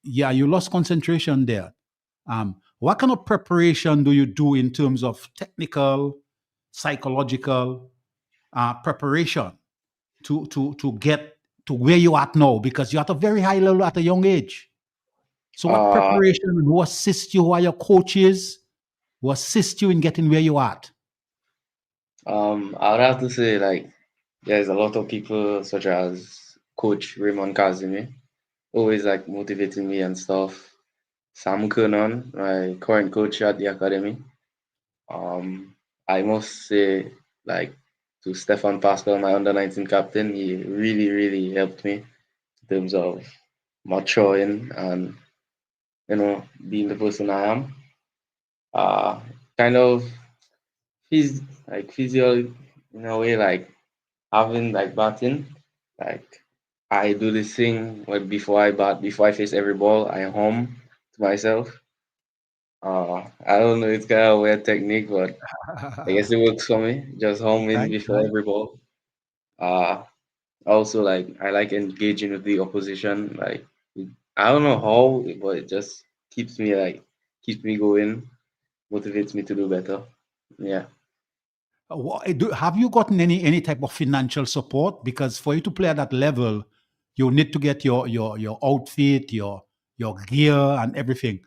Yeah, you lost concentration there. What kind of preparation do you do in terms of technical, psychological preparation to get to where you are now? Because you're at a very high level at a young age. So what preparation, who assist you, who are your coaches, who assist you in getting where you are at? I would have to say, like, there's a lot of people such as Coach Raymond Kazimi, always like motivating me and stuff. Sam Kernan, my current coach at the academy. I must say, like, to Stefan Pascal, my under 19 captain, he really, really helped me in terms of maturing and, being the person I am. Kind of physio in a way, like having like batting, like I do this thing where before I bat, before I face every ball, I hum to myself. I don't know, it's kind of a weird technique, but I guess it works for me. Just humming before every ball. Also, like I like engaging with the opposition. Like I don't know how, but it just keeps me going, motivates me to do better. Yeah. Have you gotten any type of financial support? Because for you to play at that level, you need to get your outfit, your gear, and everything.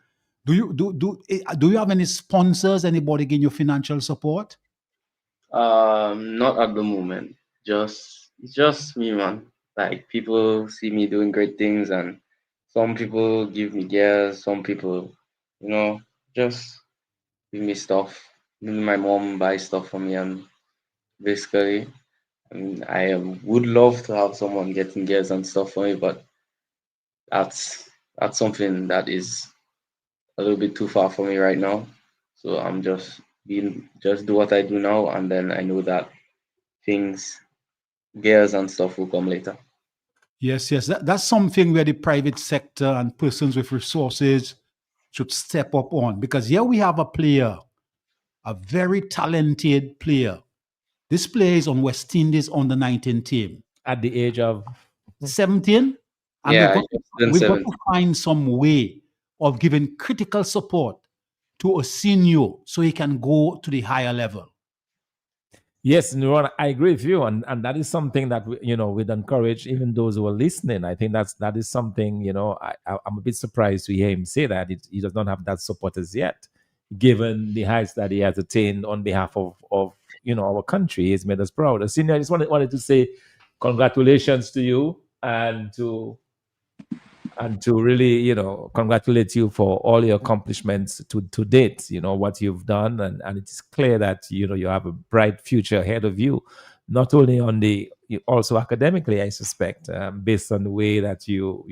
Do you have any sponsors? Anybody giving you financial support? Not at the moment. Just me, man. Like people see me doing great things, and some people give me gears. Some people, just give me stuff. Maybe my mom buys stuff for me, and basically, I would love to have someone getting gears and stuff for me, but that's something that is a little bit too far for me right now. So I'm just do what I do now, and then I know that things, gears and stuff will come later. Yes, yes. That's something where the private sector and persons with resources should step up on, because here we have a player, a very talented player. This player is on West Indies on the 19 team. At the age of 17? And Yeah, we've got to find some way of giving critical support to a senior so he can go to the higher level. Yes, Nuron, I agree with you, and that is something that we'd encourage even those who are listening. I think that is something. I'm a bit surprised to hear him say that he does not have that support as yet, given the heights that he has attained on behalf of our country. He's made us proud. Senior, I just wanted to say congratulations to you and to really, congratulate you for all your accomplishments to date, what you've done. And it is clear that, you have a bright future ahead of you, not only also academically, I suspect, based on the way that you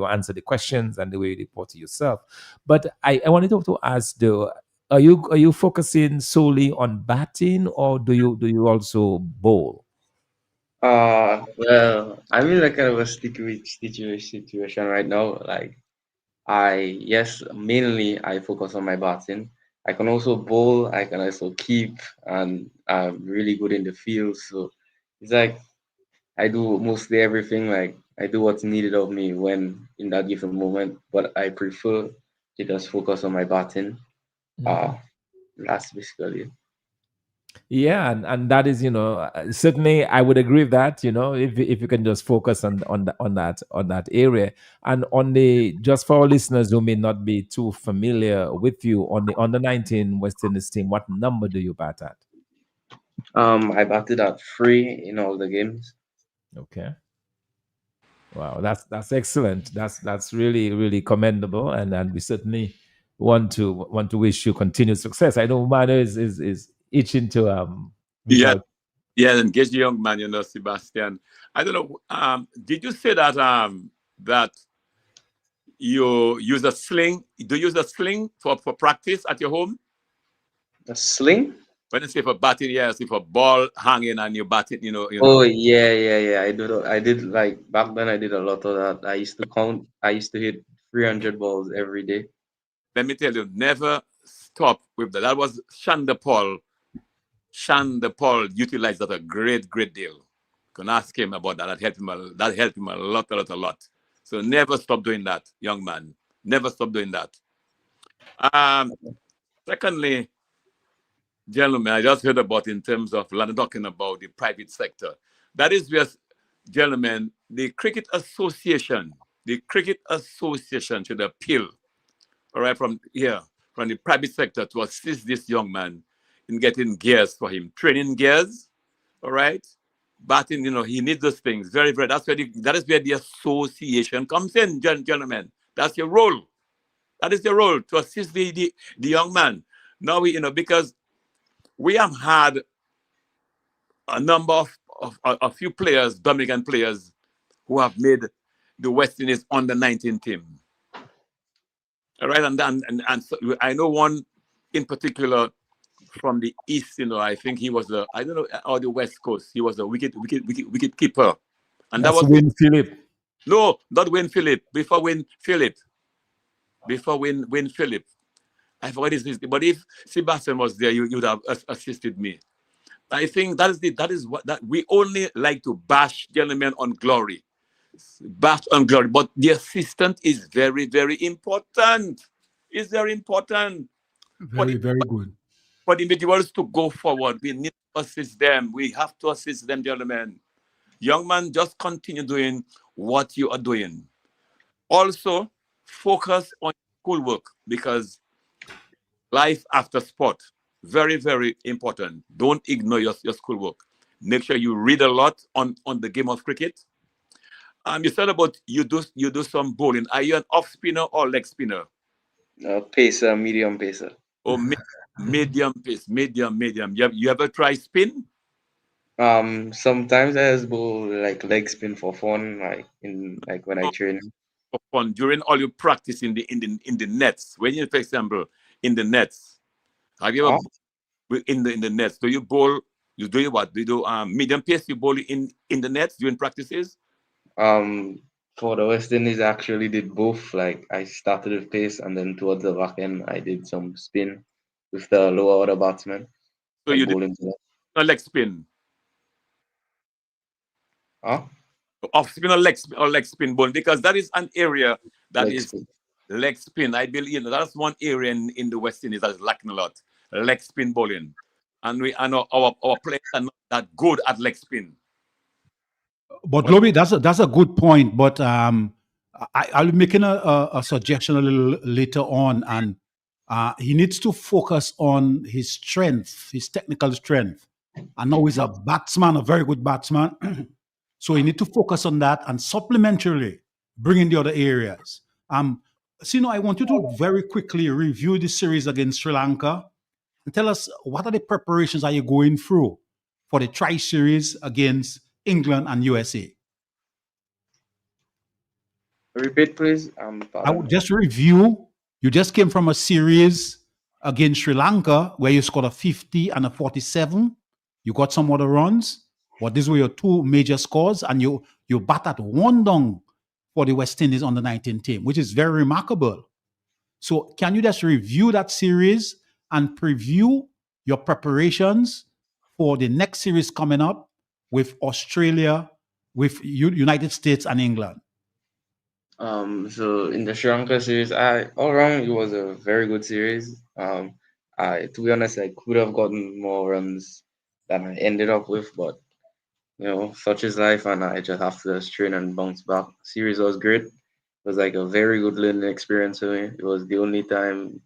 answer the questions and the way you report to yourself. But I wanted to ask though, are you focusing solely on batting, or do you also bowl? Well, I'm in like kind of a sticky situation right now. Like, mainly I focus on my batting. I can also bowl, I can also keep, and I'm really good in the field. So it's like I do mostly everything. Like I do what's needed of me when in that given moment, but I prefer to just focus on my batting. That's basically it. Yeah, and that is, certainly I would agree with that. If you can just focus on that area, and just for our listeners who may not be too familiar with you, on the under 19 West Indies team, what number do you bat at? I batted at 3 in all the games. Okay. Wow, that's excellent. That's really, really commendable, and we certainly want to wish you continued success. I know Mano is itching to Yeah, and get the young man, Sebastian. I don't know. Did you say that that you use a sling? Do you use a sling for practice at your home? A sling? When you say for batting, yes, if a ball hanging and you bat it, Oh yeah. I did like back then. I did a lot of that. I used to count. I used to hit 300 balls every day. Let me tell you, never stop with that. That was Shanda Paul. Shanda Paul utilized that a great deal. You can ask him about that. That helped him a lot. So never stop doing that, young man. Never stop doing that. Secondly, gentlemen, I just heard about in terms of talking about the private sector. That is where, gentlemen, the Cricket Association should appeal, all right, from the private sector to assist this young man in getting gears for him, training gears, all right, batting. He needs those things very. That is where the association comes in, gentlemen. That's your role. That is your role, to assist the young man. Now because we have had a number of a few players, Dominican players, who have made the West Indies under 19 team. All right, and so I know one in particular from the East. I think he was or the West Coast. He was a wicket keeper, and that's that was Wayne Phillip. No, not Wayne Phillip. Before Wayne Phillip. I forgot his name. But if Sebastian was there, you would have assisted me. I think that is what we only like to bash, gentlemen, on glory. Bash on glory. But the assistant is very, very important. It's very important. Very good. For the individuals to go forward, we need to assist them. We have to assist them, gentlemen. Young man, just continue doing what you are doing. Also, focus on schoolwork, because life after sport. Very, very important. Don't ignore your schoolwork. Make sure you read a lot on the game of cricket. You said about you do some bowling. Are you an off spinner or leg spinner? Pacer, medium pacer. Or medium pace, medium. You ever try spin? Sometimes I just bowl like leg spin for fun, like when I train. For fun during all your practice in the nets. When you, for example, in the nets, have you ever in the nets? Do you bowl? You do what? Do you do medium pace? You bowl in the nets during practices? For the West Indies, I actually did both. Like I started with pace, and then towards the back end, I did some spin with the lower order batsman. So you did a leg spin. Off spin or leg spin bowling, because that is an area that is leg spin. I believe that's one area in the West Indies that is lacking a lot. Leg spin bowling, and I know our players are not that good at leg spin. But Lobby, that's a good point. But I'll be making a suggestion a little later on, and he needs to focus on his strength, his technical strength. I know he's a batsman, a very good batsman. So you need to focus on that and supplementarily bring in the other areas. Sino, I want you to very quickly review the series against Sri Lanka and tell us what are the preparations are you going through for the tri-series against England and USA. Repeat, please. I would just review. You just came from a series against Sri Lanka where you scored a 50 and a 47. You got some other runs. But these were your two major scores, and you batted one down for the West Indies on the 19 team, which is very remarkable. So can you just review that series and preview your preparations for the next series coming up with Australia, with United States and England? So in the Sri Lanka series, all around it was a very good series. To be honest, I could have gotten more runs than I ended up with, but such is life, and I just have to train and bounce back. Series was great. It was like a very good learning experience for me. It was the only time,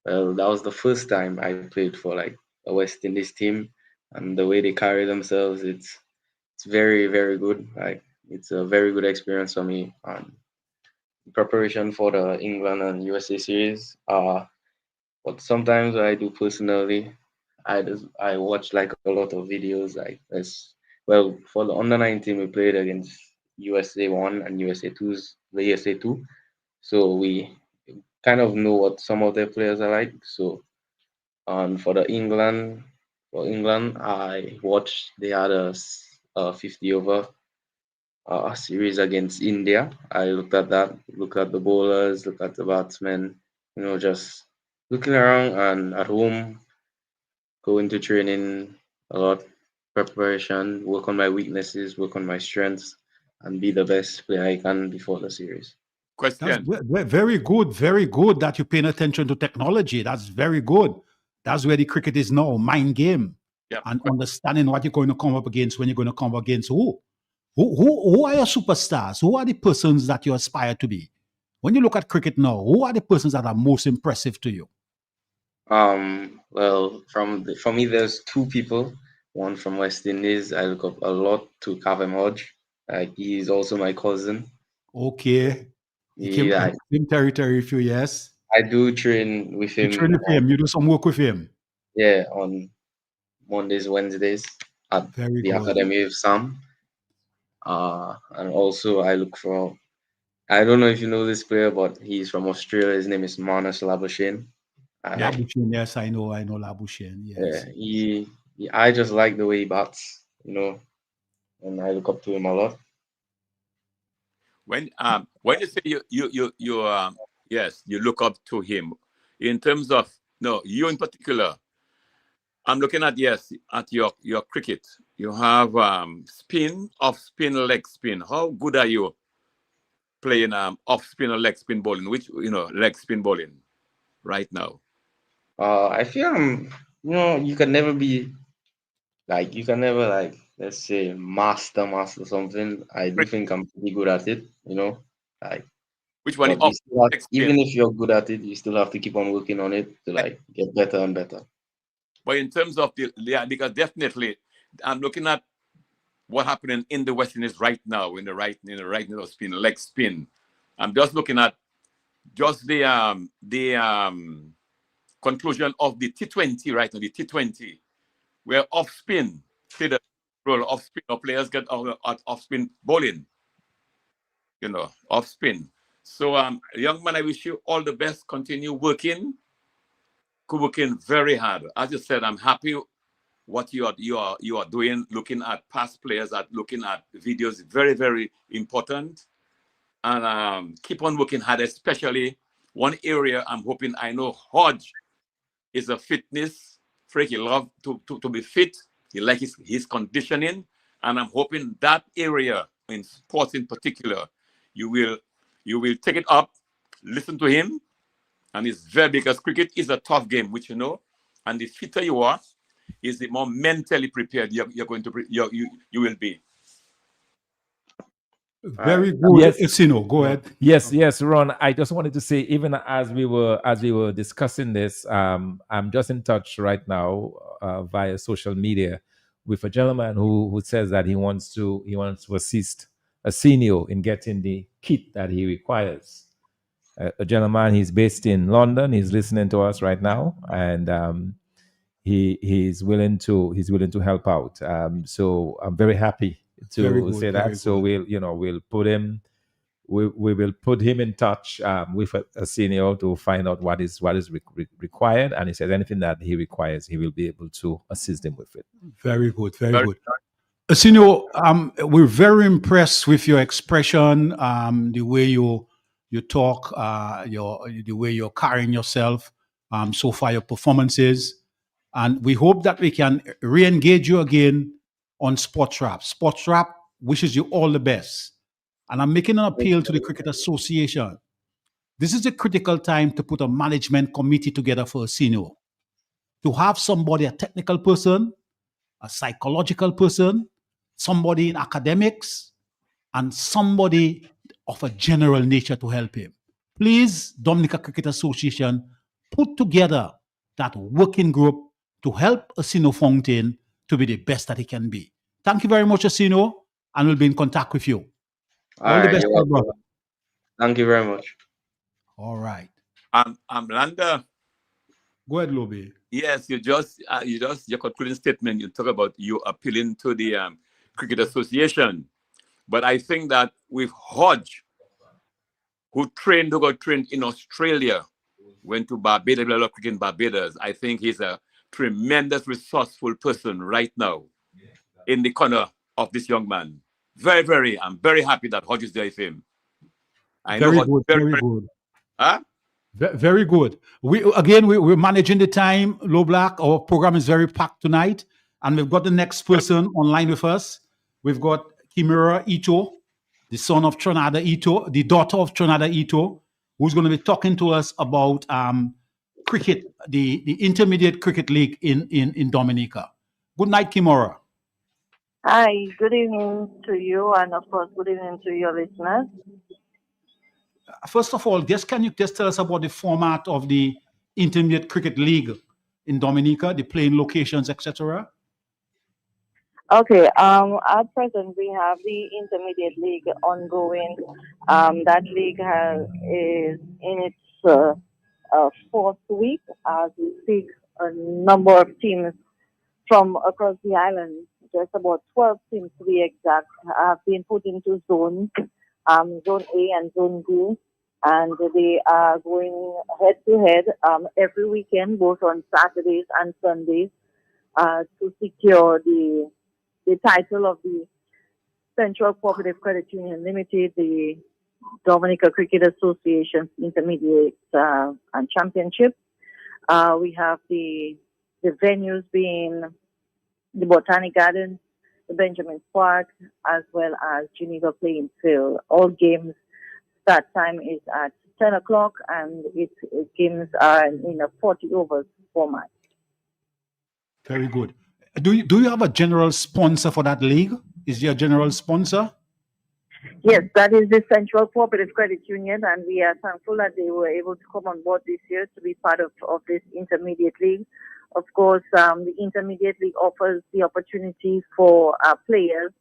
that was the first time I played for like a West Indies team, and the way they carry themselves, it's very, very good. Like it's a very good experience for me. Preparation for the England and USA series. What sometimes I do personally, I watch like a lot of videos like this. Well, for the under 19, we played against USA 1 and USA 2's the USA 2. So we kind of know what some of their players are like. So for England, I watched they had a 50 over series against India. I looked at that, looked at the bowlers, looked at the batsmen, just looking around and at home, going to training a lot. Preparation, work on my weaknesses, work on my strengths, and be the best player I can before the series. Question. That's very good that you're paying attention to technology. That's very good. That's where the cricket is now, mind game. Yeah. And understanding what you're going to come up against when you're going to come up against who. Who are your superstars? Who are the persons that you aspire to be? When you look at cricket now, who are the persons that are most impressive to you? Well, for me, there's two people. One from West Indies. I look up a lot to Kavem Hodge. He's also my cousin. Okay. He came from same territory with you, yes? I do train with him. You train with him. You do some work with him. Yeah, on Mondays, Wednesdays at the Academy of Sam. And also I look for, I don't know if you know this player, but he's from Australia. His name is Marnus Labuschagne. Labuschagne, yes, I know Labuschagne. Yes. Yeah, I just like the way he bats, and I look up to him a lot. When you say you look up to him, in terms of you in particular, I'm looking at your cricket. You have spin, off spin, leg spin. How good are you playing off spin or leg spin bowling? Which leg spin bowling right now? I feel you can never be let's say master something. I do think I'm pretty good at it. Which one? Even if you're good at it, you still have to keep on working on it to get better and better. But in terms of because definitely I'm looking at what happening in the West Indies right now in the right spin, leg spin. I'm just looking at just the conclusion of the T20 right now, the T20, where off spin played a role. Off spin, or players get off spin bowling. Off spin. So, young man, I wish you all the best. Continue working very hard. As you said, I'm happy what you are doing. Looking at past players, looking at videos, very, very important. And keep on working hard. Especially one area I'm hoping. I know Hodge is a fitness freak. He loves to be fit. He likes his conditioning, and I'm hoping that area in sports in particular, you will take it up, listen to him, and it's very, because cricket is a tough game, which you know, and the fitter you are, is the more mentally prepared you will be. Very good. Yes. Esino, go ahead. Yes, Ron. I just wanted to say, even as we were discussing this, I'm just in touch right now via social media with a gentleman who says that he wants to assist Arsenio in getting the kit that he requires. A gentleman, he's based in London. He's listening to us right now, and he's willing to help out. So I'm very happy to say that. So we'll put him. We will put him in touch with a senior to find out what is required, and he says anything that he requires, he will be able to assist him with it. Very good, very good. Arsenio, we're very impressed with your expression, the way you talk, the way you're carrying yourself, so far your performances, and we hope that we can re-engage you again on Sports Wrap. Sports Wrap wishes you all the best. And I'm making an appeal to the Cricket Association. This is a critical time to put a management committee together for Arsenio. To have somebody, a technical person, a psychological person, somebody in academics, and somebody of a general nature to help him. Please, Dominica Cricket Association, put together that working group to help Arsenio Fountain to be the best that he can be. Thank you very much, Arsenio, and we'll be in contact with you. All the best, brother. Thank you very much. All right. Landa. Go ahead, Lobe. Yes, your concluding statement, you talk about you appealing to the Cricket Association. But I think that with Hodge, who got trained in Australia, went to Barbados, developed cricket in Barbados, I think he's a tremendous, resourceful person right now in the corner of this young man. I'm very happy that Hodge is there with him. Very good. Huh? Very good. We're managing the time, Low Black. Our program is very packed tonight, and we've got the next person online with us. We've got Kimura Ito, the son of Tronada Ito, the daughter of Tronada Ito, who's going to be talking to us about cricket, the Intermediate Cricket League in Dominica. Good night, Kimura. Hi, good evening to you, and of course, good evening to your listeners. First of all, can you just tell us about the format of the Intermediate Cricket League in Dominica, the playing locations, etc.? Okay, at present we have the Intermediate League ongoing. That league is in its fourth week as we speak. A number of teams from across the island, just about 12 teams to be exact, have been put into zones, Zone A and Zone B, and they are going head to head every weekend, both on Saturdays and Sundays, to secure the title of the Central Cooperative Credit Union Limited, the Dominica Cricket Association's Intermediate and Championship. We have the venues being the Botanic Gardens, the Benjamin Park, as well as Geneva Playing Field. All games start time is at 10 o'clock, and games are in a 40 overs format. Very good. Do you have a general sponsor for that league? Is there a general sponsor? Yes, that is the Central Cooperative Credit Union, and we are thankful that they were able to come on board this year to be part of this intermediate league. Of course, the intermediate league offers the opportunity for players,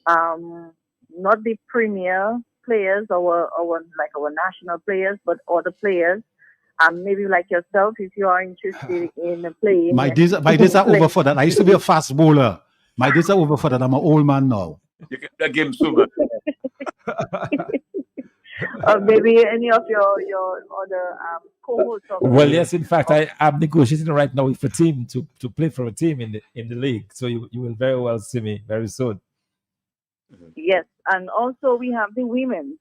not the premier players or like our national players, but other players. Maybe like yourself, if you are interested in playing. My days are over for that. I used to be a fast bowler. My days are over for that. I'm an old man now. You can play game soon. Or maybe any of your other co-hosts. Well, yes. In fact, I'm negotiating right now with a team to play for a team in the league. So you will very well see me very soon. Yes, and also we have the women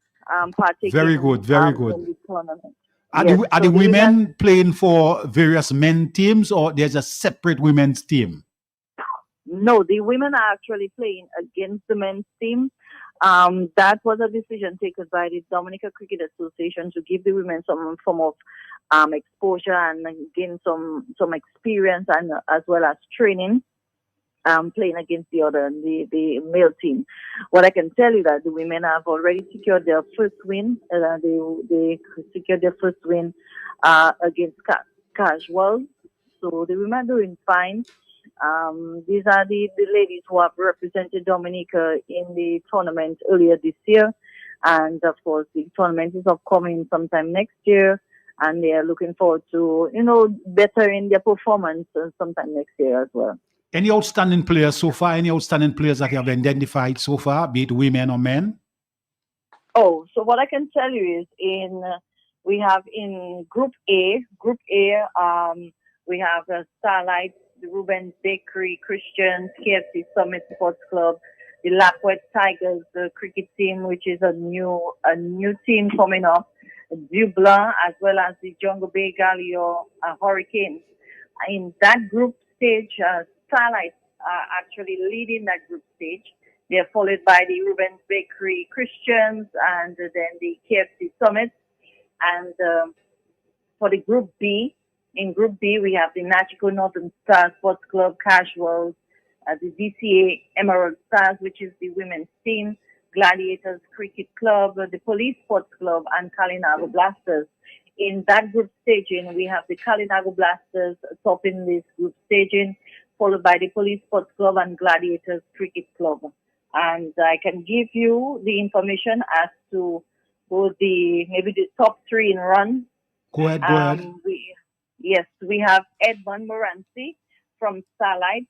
partaking. Very good, very good. In the tournament. Are Yes, the so women playing for various men teams, or there's a separate women's team? No, the women are actually playing against the men's team. That was a decision taken by the Dominica Cricket Association to give the women some form of exposure and gain some experience and as well as training. Playing against the male team. What I can tell you that the women have already secured their first win. They secured their first win against Casual. So the women are doing fine. These are the ladies who have represented Dominica in the tournament earlier this year. And of course, the tournament is upcoming sometime next year. And they are looking forward to, bettering their performance sometime next year as well. Any outstanding players so far? Any outstanding players that you have identified so far, be it women or men? Oh, so what I can tell you is we have in Group A, we have Starlight, the Rubens Bakery Christians, KFC Summit Sports Club, the Lapwet Tigers, the cricket team, which is a new team coming up, Dubla, as well as the Jungle Bay Galio Hurricanes. In that group stage, Starlight are actually leading that group stage. They're followed by the Rubens Bakery Christians and then the KFC Summit. And for the Group B, in Group B, we have the Nachico Northern Stars Sports Club Casuals, the DCA Emerald Stars, which is the women's team, Gladiators Cricket Club, the Police Sports Club, and Kalinago Blasters. In that group staging, we have the Kalinago Blasters topping this group staging, followed by the Police Sports Club and Gladiators Cricket Club. And I can give you the information as to who maybe the top three in runs. Go ahead. We have Edmund Moranci from Starlight,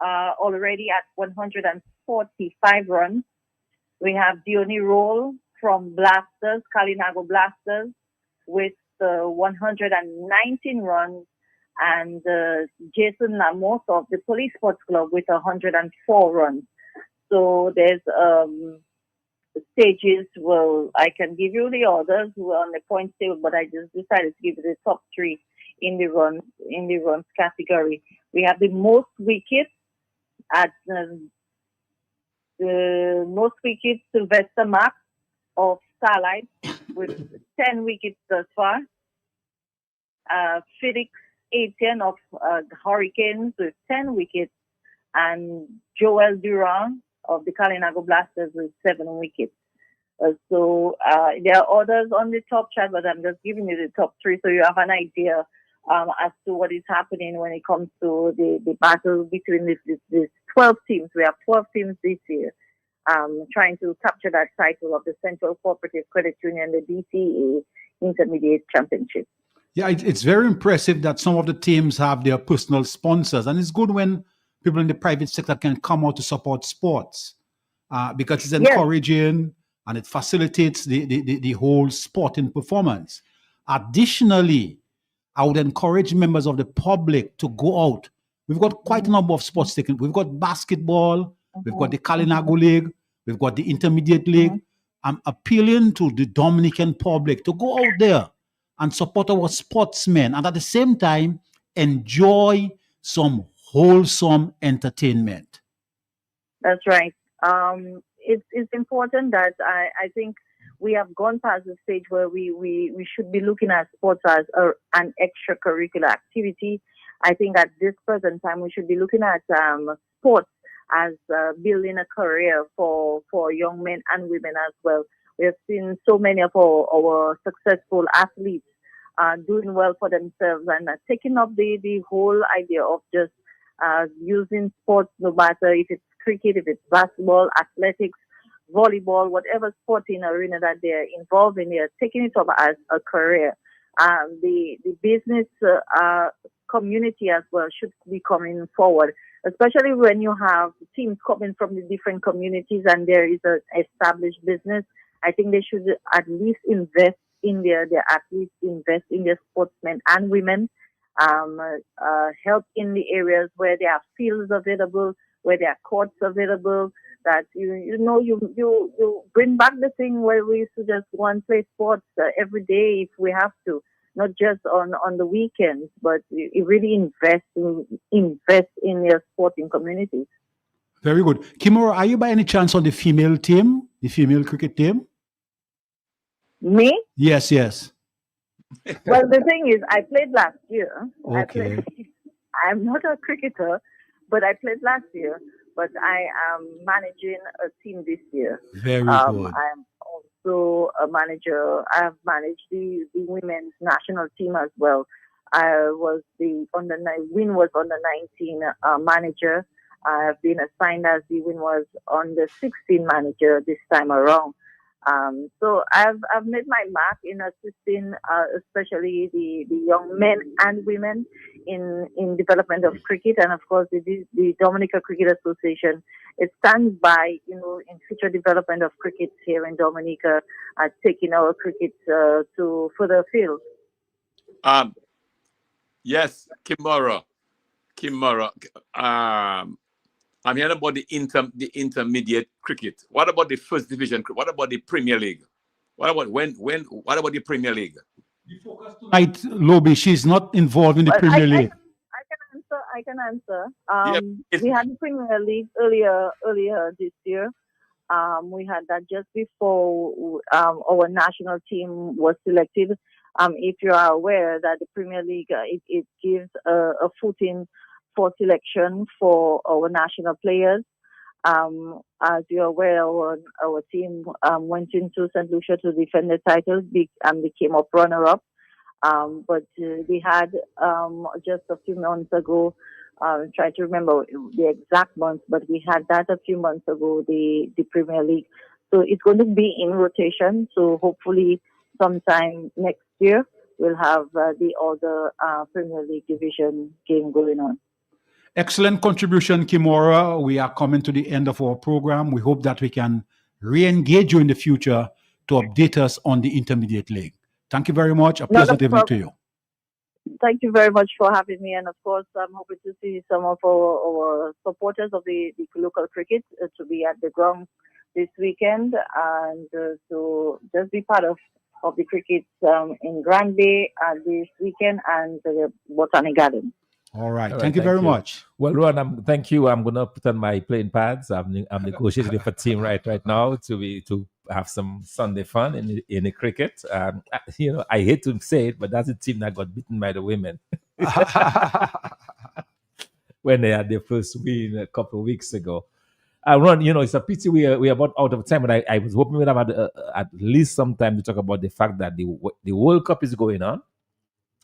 already at 145 runs. We have Diony Roll from Blasters, Kalinago Blasters, with 119 runs, and Jason Lamos of the Police Sports Club with 104 runs. So there's stages. Well, I can give you the others who are on the point table, but I just decided to give you the top three in the runs category. We have the most wickets at the most wickets, Sylvester Mack of Starlight with 10 wickets thus far. Felix Etienne of Hurricanes with 10 wickets, and Joel Durand of the Kalinago Blasters with 7 wickets. So there are others on the top chart, but I'm just giving you the top three so you have an idea as to what is happening when it comes to the battle between these 12 teams. We have 12 teams this year trying to capture that title of the Central Cooperative Credit Union, the DCA Intermediate Championship. Yeah, it's very impressive that some of the teams have their personal sponsors, and it's good when people in the private sector can come out to support sports because it's encouraging and it facilitates the whole sporting performance. Additionally, I would encourage members of the public to go out. We've got quite a number of sports taken. We've got basketball, we've got the Kalinago League, we've got the Intermediate League. I'm appealing to the Dominican public to go out there and support our sportsmen, and at the same time, enjoy some wholesome entertainment. That's right. It's important that I think we have gone past the stage where we should be looking at sports as an extracurricular activity. I think at this present time, we should be looking at sports as building a career for young men and women as well. We have seen so many of our successful athletes doing well for themselves and taking up the whole idea of just using sports, no matter if it's cricket, if it's basketball, athletics, volleyball, whatever sporting arena that they're involved in, they're taking it up as a career. The business community as well should be coming forward, especially when you have teams coming from the different communities and there is an established business. I think they should at least invest in their athletes, invest in their sportsmen and women, help in the areas where there are fields available, where there are courts available, that you bring back the thing where we used to just go and play sports every day if we have to, not just on the weekends, but you really invest in your sporting communities. Very good. Kimora, are you by any chance on the female team, the female cricket team? Me? Yes. Well, the thing is, I played last year. Okay. I'm not a cricketer, but I played last year. But I am managing a team this year. Very good. I'm also a manager. I have managed the women's national team as well. I was Win was on the 19 manager. I have been assigned as the Win was on the 16 manager this time around. So I've made my mark in assisting, especially the young men and women in development of cricket, and of course the Dominica Cricket Association. It stands by, in future development of cricket here in Dominica, taking our cricket to further field. Yes, Kimora. I'm hearing about the intermediate cricket. What about the first division? What about the Premier League? What about what about the Premier League? Right, Lobby, she's not involved in the Premier League. I can answer. We had the Premier League earlier this year. We had that just before our national team was selected. If you are aware that the Premier League, it gives a footing for selection for our national players. As you're aware, our team went into St. Lucia to defend the title and became up runner-up. But we had just a few months ago, try to remember the exact month, but we had that a few months ago, the Premier League. So it's going to be in rotation. So hopefully sometime next year, we'll have the other Premier League division game going on. Excellent contribution, Kimora. We are coming to the end of our program. We hope that we can re-engage you in the future to update us on the Intermediate League. Thank you very much. A pleasant evening to you. Thank you very much for having me. And of course, I'm hoping to see some of our supporters of the local cricket to be at the ground this weekend and to just be part of the cricket in Grand Bay this weekend and the Botanic Garden. All right. Thank you very much. Well, Ron, thank you. I'm gonna put on my playing pads. I'm negotiating with a team right now to have some Sunday fun in the cricket. I hate to say it, but that's a team that got beaten by the women when they had their first win a couple of weeks ago. Ron, it's a pity we are about out of time, but I was hoping we'd have had at least some time to talk about the fact that the World Cup is going on.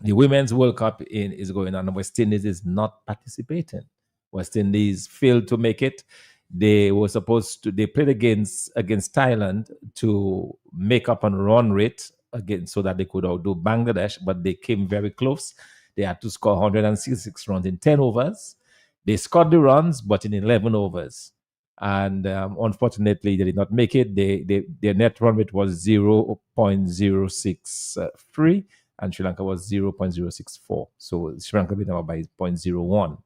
The Women's World Cup is going on, and West Indies is not participating. West Indies failed to make it. They played against Thailand to make up on run rate again so that they could outdo Bangladesh, but they came very close. They had to score 166 runs in 10 overs. They scored the runs, but in 11 overs. And unfortunately, they did not make it. Their net run rate was 0.063. And Sri Lanka was 0.064. So Sri Lanka beat them by 0.01.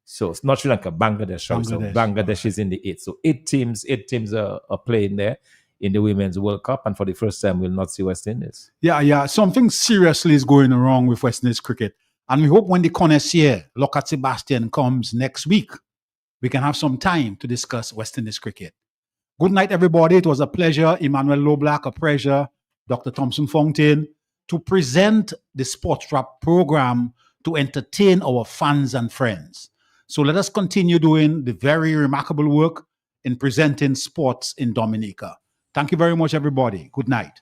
So it's not Sri Lanka, Bangladesh. So Bangladesh is in the 8. So eight teams are playing there in the Women's World Cup. And for the first time, we'll not see West Indies. Yeah. Something seriously is going wrong with West Indies cricket. And we hope when the connoisseur, Lockhart Sebastian, comes next week, we can have some time to discuss West Indies cricket. Good night, everybody. It was a pleasure. Emmanuel Loblack, a pleasure. Dr. Thompson Fountain, to present the Sports Wrap program to entertain our fans and friends. So let us continue doing the very remarkable work in presenting sports in Dominica. Thank you very much, everybody. Good night.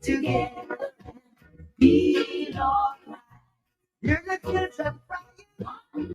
Together, be all right. You're the kids of